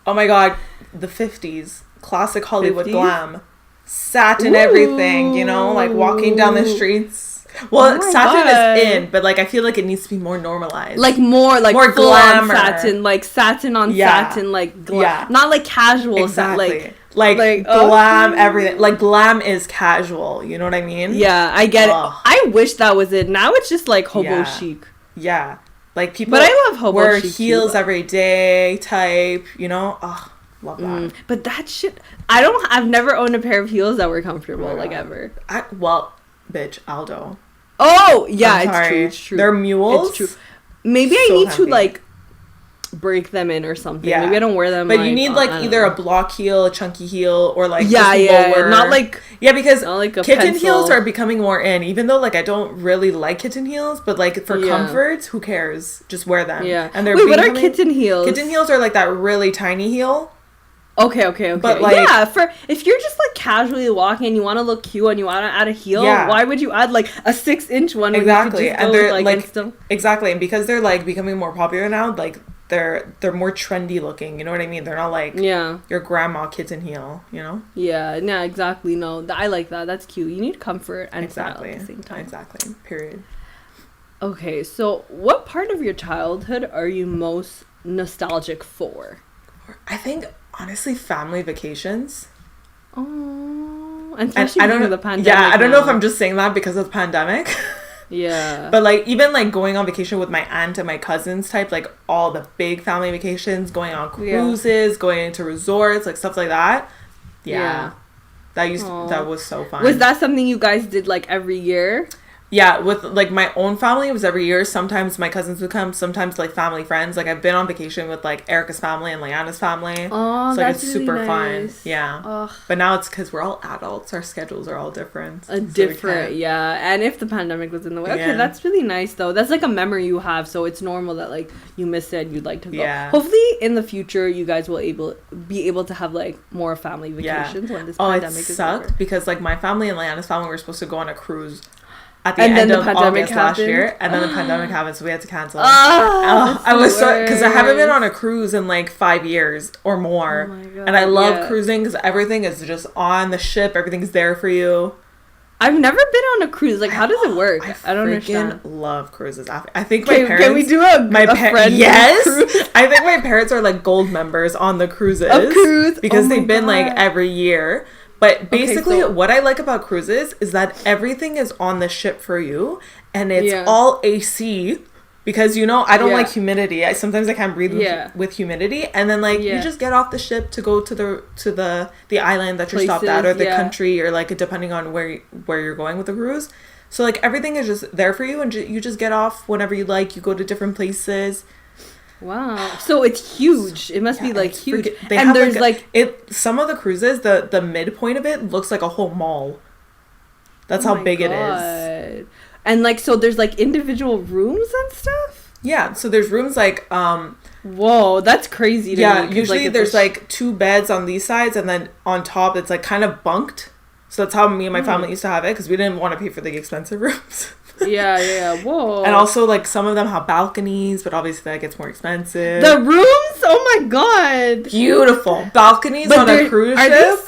Oh my God. The 50s. Classic Hollywood 50s? Glam. Satin everything, you know, like walking down the streets Well, satin is in, but like I feel like it needs to be more normalized. Like more glamour. Satin, like satin on satin, like not like casual. Exactly. Like glam, everything. Like glam is casual. You know what I mean? Yeah, I get it. I wish that was it. Now it's just like hobo chic. Yeah, like people. But I love hobo wear chic heels every day type. You know, love that. But that shit, I've never owned a pair of heels that were comfortable like ever. Bitch, Aldo. Oh yeah, it's true. They're mules. It's true. Maybe I need to like break them in or something. Yeah. Maybe I don't wear them. But you need like either a block heel, a chunky heel, or like lower. Not like because like kitten heels are becoming more in. Even though like I don't really like kitten heels, but like for comfort, who cares? Just wear them. Yeah. And they're what are kitten heels? Kitten heels are like that really tiny heel. Okay. But like, for if you're just like casually walking and you want to look cute and you want to add a heel, why would you add like a 6-inch one? Exactly, and they're exactly, and because they're like becoming more popular now, like they're more trendy looking. You know what I mean? They're not like your grandma kitten heel. You know? Yeah. No. Exactly. No. I like that. That's cute. You need comfort and style at the same time. Exactly. Period. Okay. So, what part of your childhood are you most nostalgic for? I think. Honestly, family vacations. Oh, and especially because of the pandemic. Yeah, I don't know if I'm just saying that because of the pandemic. Yeah. But like even like going on vacation with my aunt and my cousins type, like all the big family vacations, going on cruises, going into resorts, like stuff like that. Yeah. That was so fun. Was that something you guys did like every year? Yeah, with like my own family, it was every year. Sometimes my cousins would come, sometimes like family friends. Like I've been on vacation with like Erica's family and Leanna's family. Oh, so, like, that's it's super really nice. Fun. Yeah. Ugh. But now it's because we're all adults. Our schedules are all different. Yeah. And if the pandemic was in the way. Okay, that's really nice though. That's like a memory you have. So it's normal that like you missed it and you'd like to go. Yeah. Hopefully in the future you guys will be able to have like more family vacations when this pandemic is over. It sucked because like my family and Leanna's family were supposed to go on a cruise at the end of August last year, and then the pandemic happened, so we had to cancel. I was so because I haven't been on a cruise in like 5 years or more, and I love cruising because everything is just on the ship. Everything's there for you. I've never been on a cruise. Like, how does it work? I don't understand. Love cruises. I think my parents. Can we do a friend? Yes, cruise? I think my parents are like gold members on the cruises. Of cruise because they've been like every year. But basically, what I like about cruises is that everything is on the ship for you, and it's all AC, because, you know, I don't like humidity. Sometimes I can't breathe with humidity, and then, like, you just get off the ship to go to the island that you're stopped at, or the country, or, like, depending on where you're going with the cruise. So, like, everything is just there for you, and you just get off whenever you like. You go to different places. Wow. So it's huge. It must be like huge. And there's like some of the cruises, the midpoint of it looks like a whole mall. That's how big it is. And like, so there's like individual rooms and stuff? Yeah. So there's rooms like whoa, that's crazy to me. Usually like, there's like 2 beds on these sides, and then on top it's like kind of bunked. So that's how me and my family used to have it, because we didn't want to pay for the expensive rooms. Yeah. Whoa. And also, like, some of them have balconies, but obviously that gets more expensive. The rooms? Oh my god. Beautiful. Balconies on a cruise ship?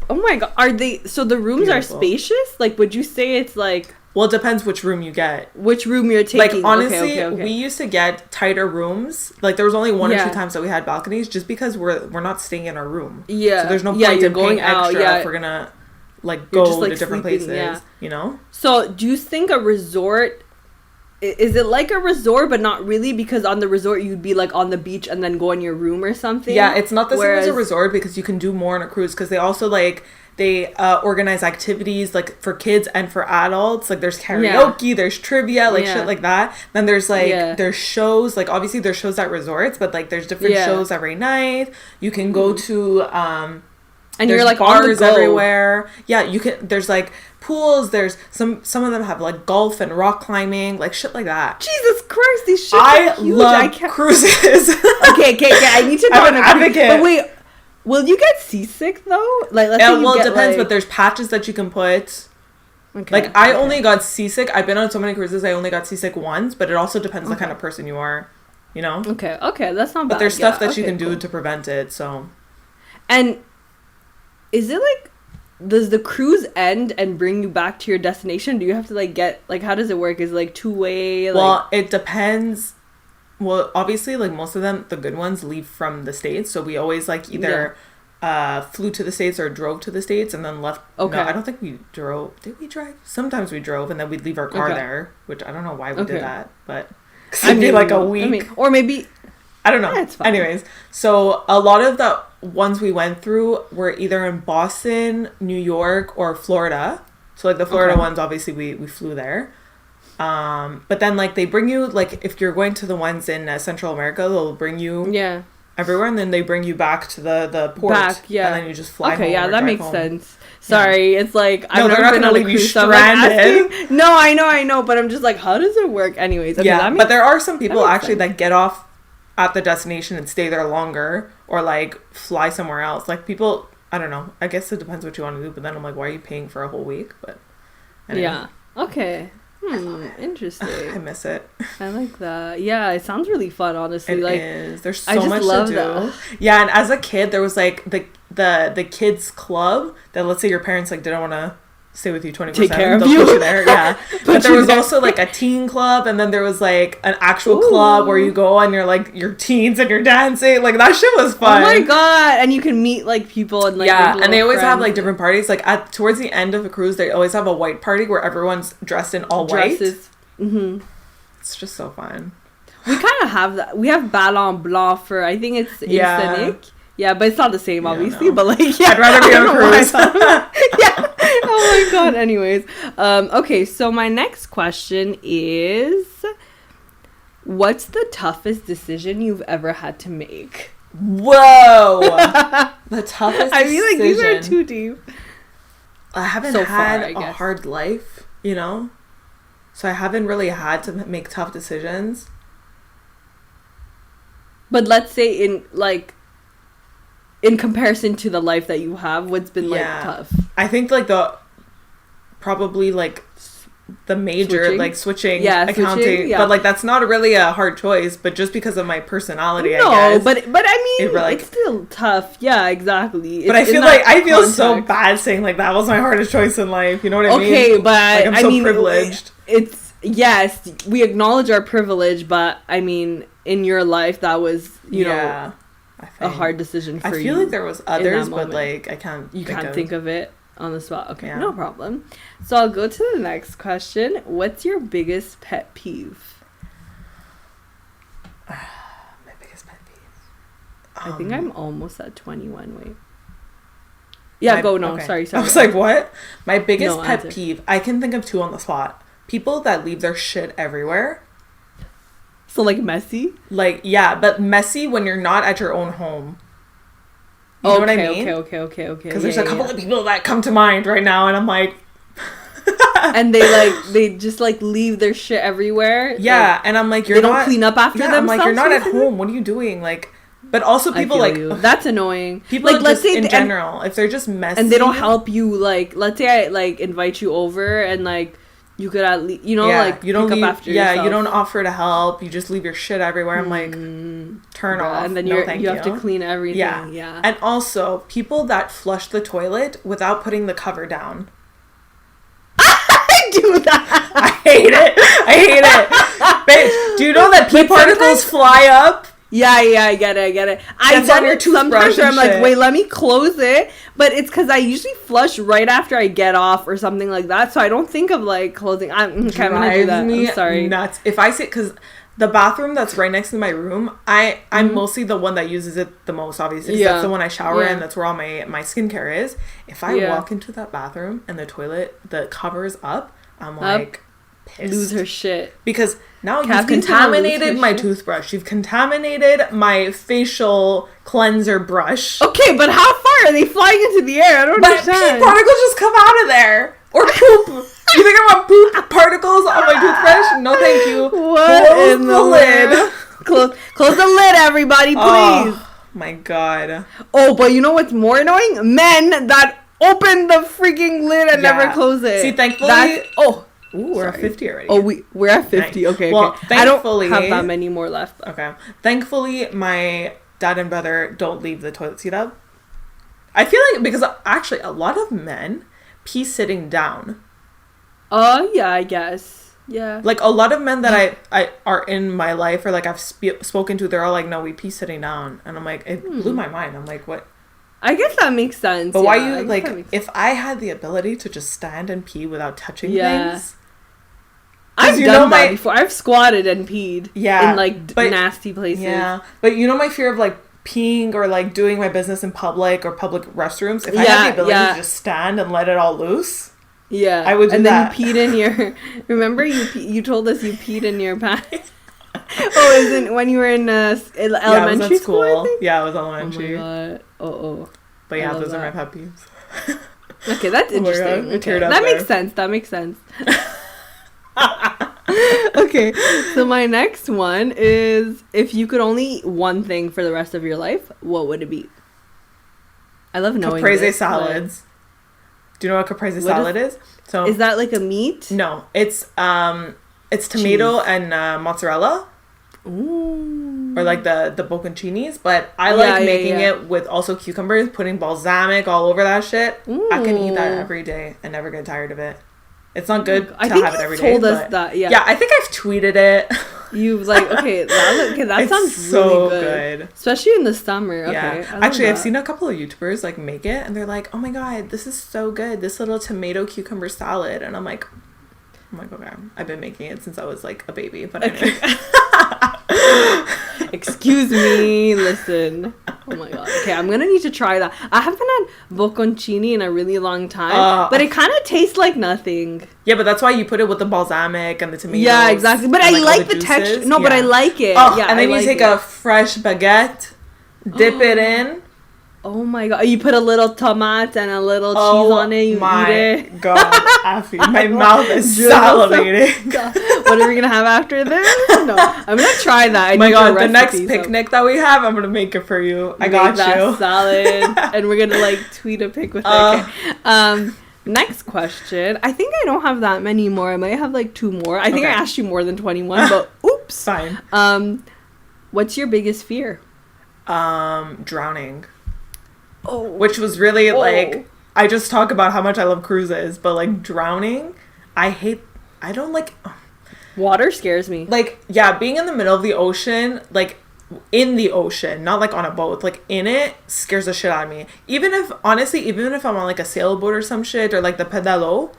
Oh my god. Are they... So the rooms are spacious? Like, would you say it's like... Well, it depends which room you get. Which room you're taking. Like, honestly, we used to get tighter rooms. Like, there was only 1 or 2 times that we had balconies, just because we're not staying in our room. Yeah. So there's no point in going extra if we're gonna... like go just, like, to different places, you know? So do you think a resort, is it like a resort but not really, because on the resort you'd be like on the beach and then go in your room or something? Yeah, it's not the same as a resort, because you can do more on a cruise, because they also like they organize activities like for kids and for adults. Like there's karaoke, there's trivia, like shit like that. Then there's like there's shows, like obviously there's shows at resorts, but like there's different shows every night. You can go to and you're like bars on the go. Everywhere. Yeah, you can. There's like pools. There's some of them have like golf and rock climbing, like shit like that. Jesus Christ, these shit are huge. I love cruises. Okay. I need to go on a cruise. But wait, will you get seasick though? Like, let's say it depends. But there's patches that you can put. Okay. Like I only got seasick. I've been on so many cruises. I only got seasick once. But it also depends the kind of person you are. You know. Okay, that's not bad. But there's stuff that you can do to prevent it. So. And. Is it like, does the cruise end and bring you back to your destination? Do you have to like get like, how does it work? Is it like two-way? Like... Well, it depends. Well, obviously, like most of them, the good ones leave from the States. So we always like either flew to the States or drove to the States and then left. Okay. No, I don't think we drove. Did we drive? Sometimes we drove and then we'd leave our car there, which I don't know why we did that, but it'd be like a week. Or maybe, I don't know. It's fine. Anyways, so a lot of the ones we went through were either in Boston, New York, or Florida. So like the Florida ones, obviously we flew there. But then like they bring you, like if you're going to the ones in Central America, they'll bring you everywhere, and then they bring you back to the port, and then you just fly home. That makes sense. Sorry, it's like I've never been on a cruise, so I'm like no, I know, but I'm just like, how does it work? Anyways, but there are some people actually that get off at the destination and stay there longer, or like fly somewhere else. Like people, I don't know. I guess it depends what you want to do. But then I'm like, why are you paying for a whole week? But anyway. Okay. Interesting. I miss it. I like that. Yeah, it sounds really fun, honestly. It like, is. There's so much to do. That. Yeah, and as a kid, there was like the kids club that, let's say your parents like didn't want to stay with you 24/7. Take care of you. Put you there. Yeah. But there was also like a teen club, and then there was like an actual club where you go and you're like your teens and you're dancing. Like that shit was fun. Oh my god! And you can meet like people and like and they always have like different parties. Like towards the end of a cruise, they always have a white party where everyone's dressed in all white. Mm-hmm. It's just so fun. We kind of have that. We have Ballon Blanc for, I think it's Insanic. Yeah, but it's not the same, obviously. But like, I'd rather be on a cruise. Oh my god. Anyways, okay. So my next question is, what's the toughest decision you've ever had to make? Whoa, the toughest. I feel like these are too deep. I haven't had a hard life, you know, so I haven't really had to make tough decisions. But let's say in comparison to the life that you have, what's been like tough? I think like probably like the major switching accounting, but like that's not really a hard choice, but just because of my personality, I guess. but I mean, it's still tough. Yeah, exactly. But I feel so bad saying like that was my hardest choice in life. You know what I mean? Okay, but like, I'm so privileged. It's yes, we acknowledge our privilege, but I mean, in your life, that was you know a hard decision for you. I feel like there was others, but like I can't. You can't think of it on the spot. Okay, no problem. So I'll go to the next question. What's your biggest pet peeve? My biggest pet peeve. I think I'm almost at 21. Wait. Yeah, go. No, okay. Sorry. I was like, what? My biggest pet peeve. I can think of two on the spot. People that leave their shit everywhere. So like messy? Like, yeah, but messy when you're not at your own home. You know what I mean? Okay. Because there's a couple of people that come to mind right now, and I'm like... and they just like leave their shit everywhere. Yeah, and I'm like, they don't clean up after themselves. I'm like, you're not at home. What are you doing? Like, but also people like... That's annoying. People like, let's say in general, if they're just messy... And they don't help you, like, let's say I like invite you over and like... You could at least, you know, like, you don't pick up after yourself. You don't offer to help. You just leave your shit everywhere. I'm like, turn off. And then you have to clean everything. Yeah. And also, people that flush the toilet without putting the cover down. I do that. I hate it. Bitch, do you know that pee particles fly up? Yeah, I get it. I've done it sometimes where I'm like, wait, let me close it. But it's because I usually flush right after I get off or something like that. So I don't think of like closing. I'm gonna do that. I'm sorry. Nuts. If I sit, because the bathroom that's right next to my room, I'm mostly the one that uses it the most, obviously. Yeah. That's the one I shower in. That's where all my skincare is. If I walk into that bathroom and the toilet, the cover's up, I'm like... pissed. Lose her shit. Because now you've contaminated my toothbrush. You've contaminated my facial cleanser brush. Okay, but how far are they flying into the air? I don't understand. Pee particles just come out of there. Or poop. You think I want poop particles on my toothbrush? No, thank you. Close the lid. Close the lid, everybody, please. Oh, my God. Oh, but you know what's more annoying? Men that open the freaking lid and never close it. See, thankfully... Ooh, we're at 50 already. Oh, we're at 50. Nice. Okay. Well, I don't have that many more left. Okay. Thankfully, my dad and brother don't leave the toilet seat up. I feel like because actually a lot of men pee sitting down. Oh, yeah, I guess. Yeah. Like a lot of men that I are in my life or like I've spoken to, they're all like, no, we pee sitting down. And I'm like, it blew my mind. I'm like, what? I guess that makes sense. But why you like, if I had the ability to just stand and pee without touching things. I've done that before. I've squatted and peed. Yeah. In like nasty places. Yeah. But you know my fear of like peeing or like doing my business in public or public restrooms. If I had the ability to just stand and let it all loose. Yeah. I would do that. And then you peed in your... Remember you told us you peed in your pants? Oh, isn't when you were in elementary school? I think? Yeah, it was elementary. Oh my god. Oh. But yeah, those are my pet peeves. Okay, that's interesting. Okay. That makes sense. That makes sense. Okay, so my next one is, if you could only eat one thing for the rest of your life, what would it be? I love knowing caprese salads. Do you know what caprese salad is? So is that like a meat? No, it's tomato and mozzarella. Ooh. Or like the bocconcinis, but I like making it with also cucumbers, putting balsamic all over that shit. Ooh. I can eat that every day and never get tired of it. It's not good to have it every day. Told us that, yeah. I think I've tweeted it. You like that sounds so really good, especially in the summer. Okay, yeah. Actually, I've seen a couple of YouTubers like make it, and they're like, "Oh my god, this is so good! This little tomato cucumber salad," and I'm like, okay, I've been making it since I was like a baby, but anyway. Excuse me, listen. Oh my god. Okay, I'm gonna need to try that. I haven't had bocconcini in a really long time, but it kind of tastes like nothing. Yeah, but that's why you put it with the balsamic and the tomatoes. Yeah, exactly. But I like the texture. No, but I like it. Oh, yeah, and then you take a fresh baguette, dip it in. Oh my god! You put a little tomato and a little cheese on it. You eat it. God, Afi, my mouth is salivating. What are we gonna have after this? No, I'm gonna try that. My god, the next picnic that we have, I'm gonna make it for you. I got you. Salad, and we're gonna like tweet a pic with it. Okay. Next question. I think I don't have that many more. I might have like 2 more. I think I asked you more than 21, but oops. Fine. What's your biggest fear? Drowning. Oh. Which was really like, I just talk about how much I love cruises, but like drowning, I don't like. Water scares me. Like, yeah, being in the middle of the ocean, like in the ocean, not like on a boat, like in it, scares the shit out of me. Even if I'm on like a sailboat or some shit, or like the pedalo,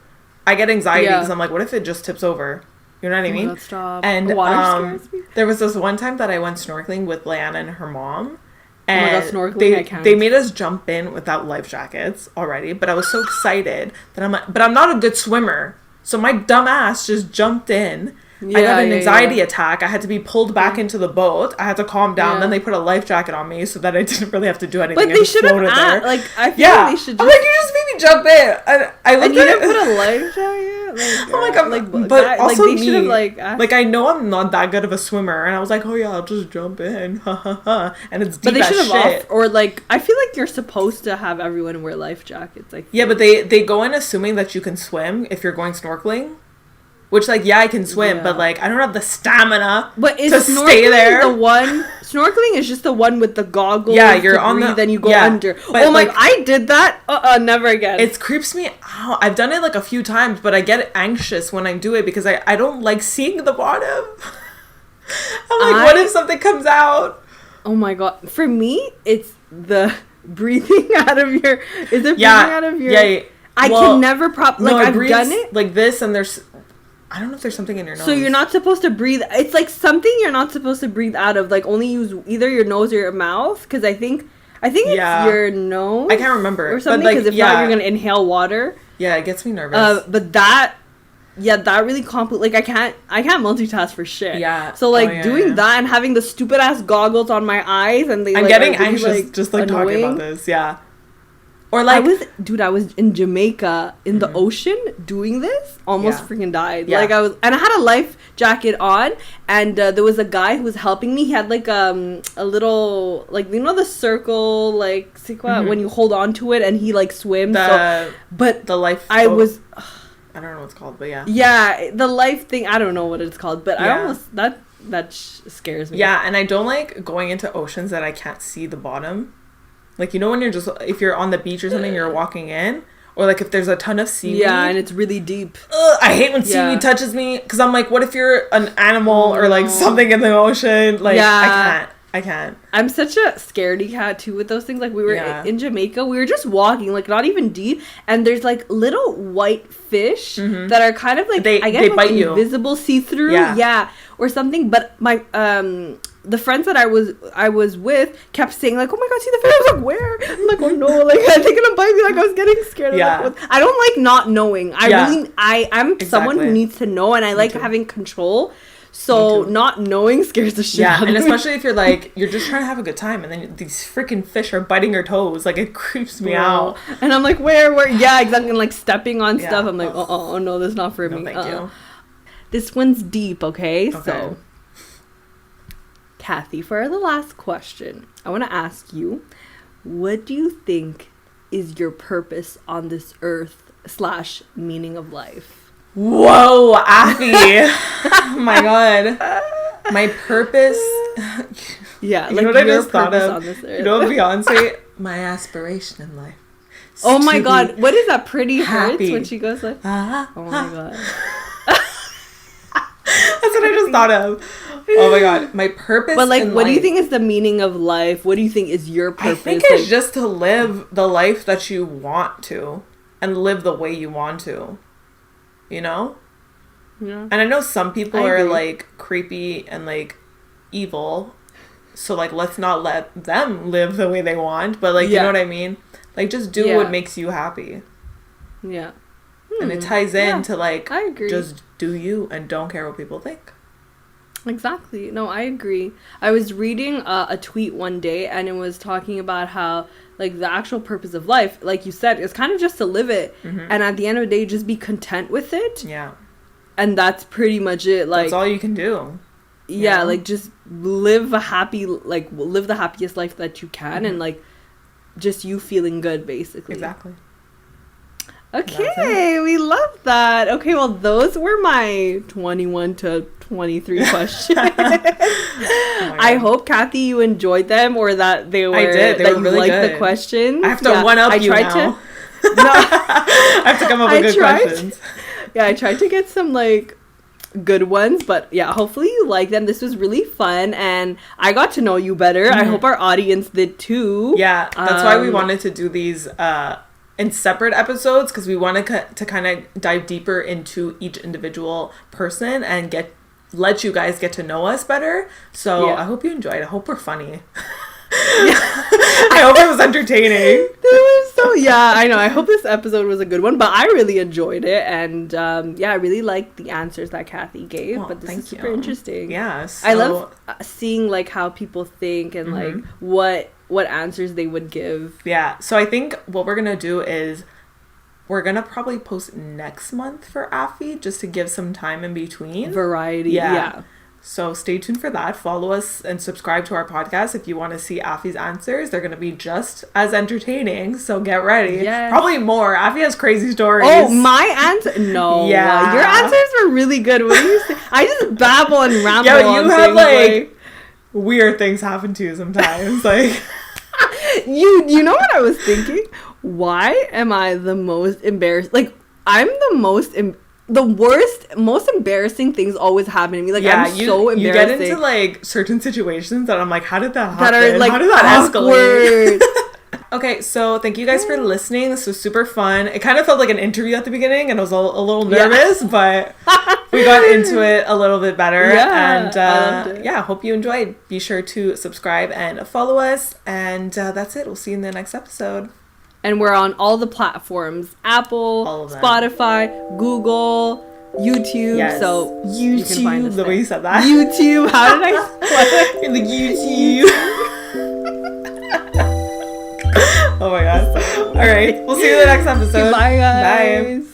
I get anxiety because I'm like, what if it just tips over? You know what I mean? God, stop. And water scares me. There was this one time that I went snorkeling with Leanna and her mom. And oh my god, snorkeling, they made us jump in without life jackets already, but I was so excited that I'm like, but I'm not a good swimmer. So my dumb ass just jumped in. I got an anxiety attack. I had to be pulled back into the boat. I had to calm down. Then they put a life jacket on me so that I didn't really have to do anything. But they should have like, I feel like they should just... I'm like, you just made me jump in. And you didn't put a life jacket? Like, oh my god, but also like, me, like I know I'm not that good of a swimmer, and I was like, oh yeah, I'll just jump in, and it's deep. But they should have or like, I feel like you're supposed to have everyone wear life jackets. Like, yeah, but they go in assuming that you can swim if you're going snorkeling. Which, like, yeah, I can swim, but, like, I don't have the stamina to stay there. Snorkeling is just the one with the goggles. Yeah, you're on the... Then you go under. But, like, I did that. Never again. It creeps me out. I've done it, like, a few times, but I get anxious when I do it because I don't like seeing the bottom. I'm like, what if something comes out? Oh, my God. For me, it's the breathing out of your... Is it breathing out of your... Yeah. I can never... I've done it. Like this, and there's... I don't know if there's something in your nose. So you're not supposed to breathe. It's like something you're not supposed to breathe out of. Like only use either your nose or your mouth. Because I think it's your nose. I can't remember or something. Because if not, you're gonna inhale water. Yeah, it gets me nervous. But that really like I can't multitask for shit. Yeah. So like doing that and having the stupid ass goggles on my eyes and I'm getting anxious just like talking about this. Yeah. Or like I was in Jamaica in the ocean doing this, almost freaking died. Yeah. Like I had a life jacket on, and there was a guy who was helping me. He had like a little, like, you know, the circle, like when you hold on to it and he like swims. But the life I was I don't know what it's called, but yeah, the life thing, I don't know what it's called, but I almost that scares me. Yeah, and I don't like going into oceans that I can't see the bottom. Like, you know, when you're just, if you're on the beach or something, you're walking in, or like if there's a ton of seaweed. Yeah, and it's really deep. I hate when seaweed touches me, because I'm like, what if you're an animal or like something in the ocean? Like, I can't. I'm such a scaredy cat too with those things. Like, we were in Jamaica, we were just walking, like, not even deep, and there's like little white fish that are kind of like, they like, bite invisible, see-through, or something. But my the friends that I was with kept saying, like, oh my god, see the fish. I was like, where? I'm like, oh no, like, are they gonna bite me? Like, I was getting scared. Like, I don't like not knowing. I'm someone who needs to know, and I like having control. So not knowing scares the shit out of me. And especially if you're like, you're just trying to have a good time, and then these freaking fish are biting your toes. Like, it creeps me out. And I'm like, where? Yeah, exactly. And like stepping on stuff. I'm like, oh no, that's not for me. Thank you. This one's deep, okay? So, Kathy, for the last question, I want to ask you, what do you think is your purpose on this earth / meaning of life? Whoa, Afi. Oh my god. My purpose. Yeah, you know what I just thought of? You know, Beyonce, my aspiration in life. Oh my god, what is that? Pretty Hurts when she goes like, oh my god. That's what I just thought of. Oh my god, my purpose. But like, what do you think is the meaning of life? What do you think is your purpose? I think it's just to live the life that you want to, and live the way you want to. You know? Yeah. And I know some people are like creepy and like evil, so like, let's not let them live the way they want, but like, you know what I mean? Like, just do what makes you happy. Yeah. And it ties into like, I agree. Just do you and don't care what people think. Exactly. No, I agree. I was reading a tweet one day, and it was talking about how, like, the actual purpose of life, like you said, is kind of just to live it. Mm-hmm. And at the end of the day, just be content with it. Yeah. And that's pretty much it. Like, that's all you can do. Yeah, like, just live the happiest life that you can, and like, just you feeling good, basically. Exactly. Okay, we love that. Okay, well, those were my 21 to 23 questions. I hope, Kathy, you enjoyed them, or that they were. I did. They were really liked good. The questions. I have to one up you now. I have to come up with good questions. I tried to get some like good ones, but yeah, hopefully you like them. This was really fun, and I got to know you better. I hope our audience did too. Yeah, that's why we wanted to do these in separate episodes, because we wanted to kind of dive deeper into each individual person and let you guys get to know us better. So I hope you enjoyed. I hope we're funny. I hope it was entertaining. I know. I hope this episode was a good one, but I really enjoyed it, and I really liked the answers that Kathy gave. But this is super interesting. Yeah, I love seeing like how people think and like what answers they would give. Yeah, so I think what we're gonna do is we're gonna probably post next month for Afi, just to give some time in between. Variety. Yeah. So stay tuned for that. Follow us and subscribe to our podcast if you want to see Afi's answers. They're going to be just as entertaining, so get ready. Yes. Probably more. Afi has crazy stories. Oh, my answer? No. Yeah. Your answers were really good. What do you say? I just babble and ramble. Yeah, you have like weird things happen to you sometimes. Like you know what I was thinking? Why am I the most embarrassed? Like, I'm the most most embarrassing things always happen to me. Like, I'm so embarrassing. You get into like certain situations that I'm like, how did that happen? That are, like, how did that escalate? Okay, so thank you guys for listening. This was super fun. It kind of felt like an interview at the beginning, and I was a little nervous, but we got into it a little bit better. And I loved it. Hope you enjoyed. Be sure to subscribe and follow us, and that's it. We'll see you in the next episode. And we're on all the platforms: Apple, Spotify, Google, YouTube. Yes. So YouTube. You can find us the way you said that. YouTube. How did I spell it? In the YouTube. Oh my god. All right. We'll see you in the next episode. Bye, guys. Bye.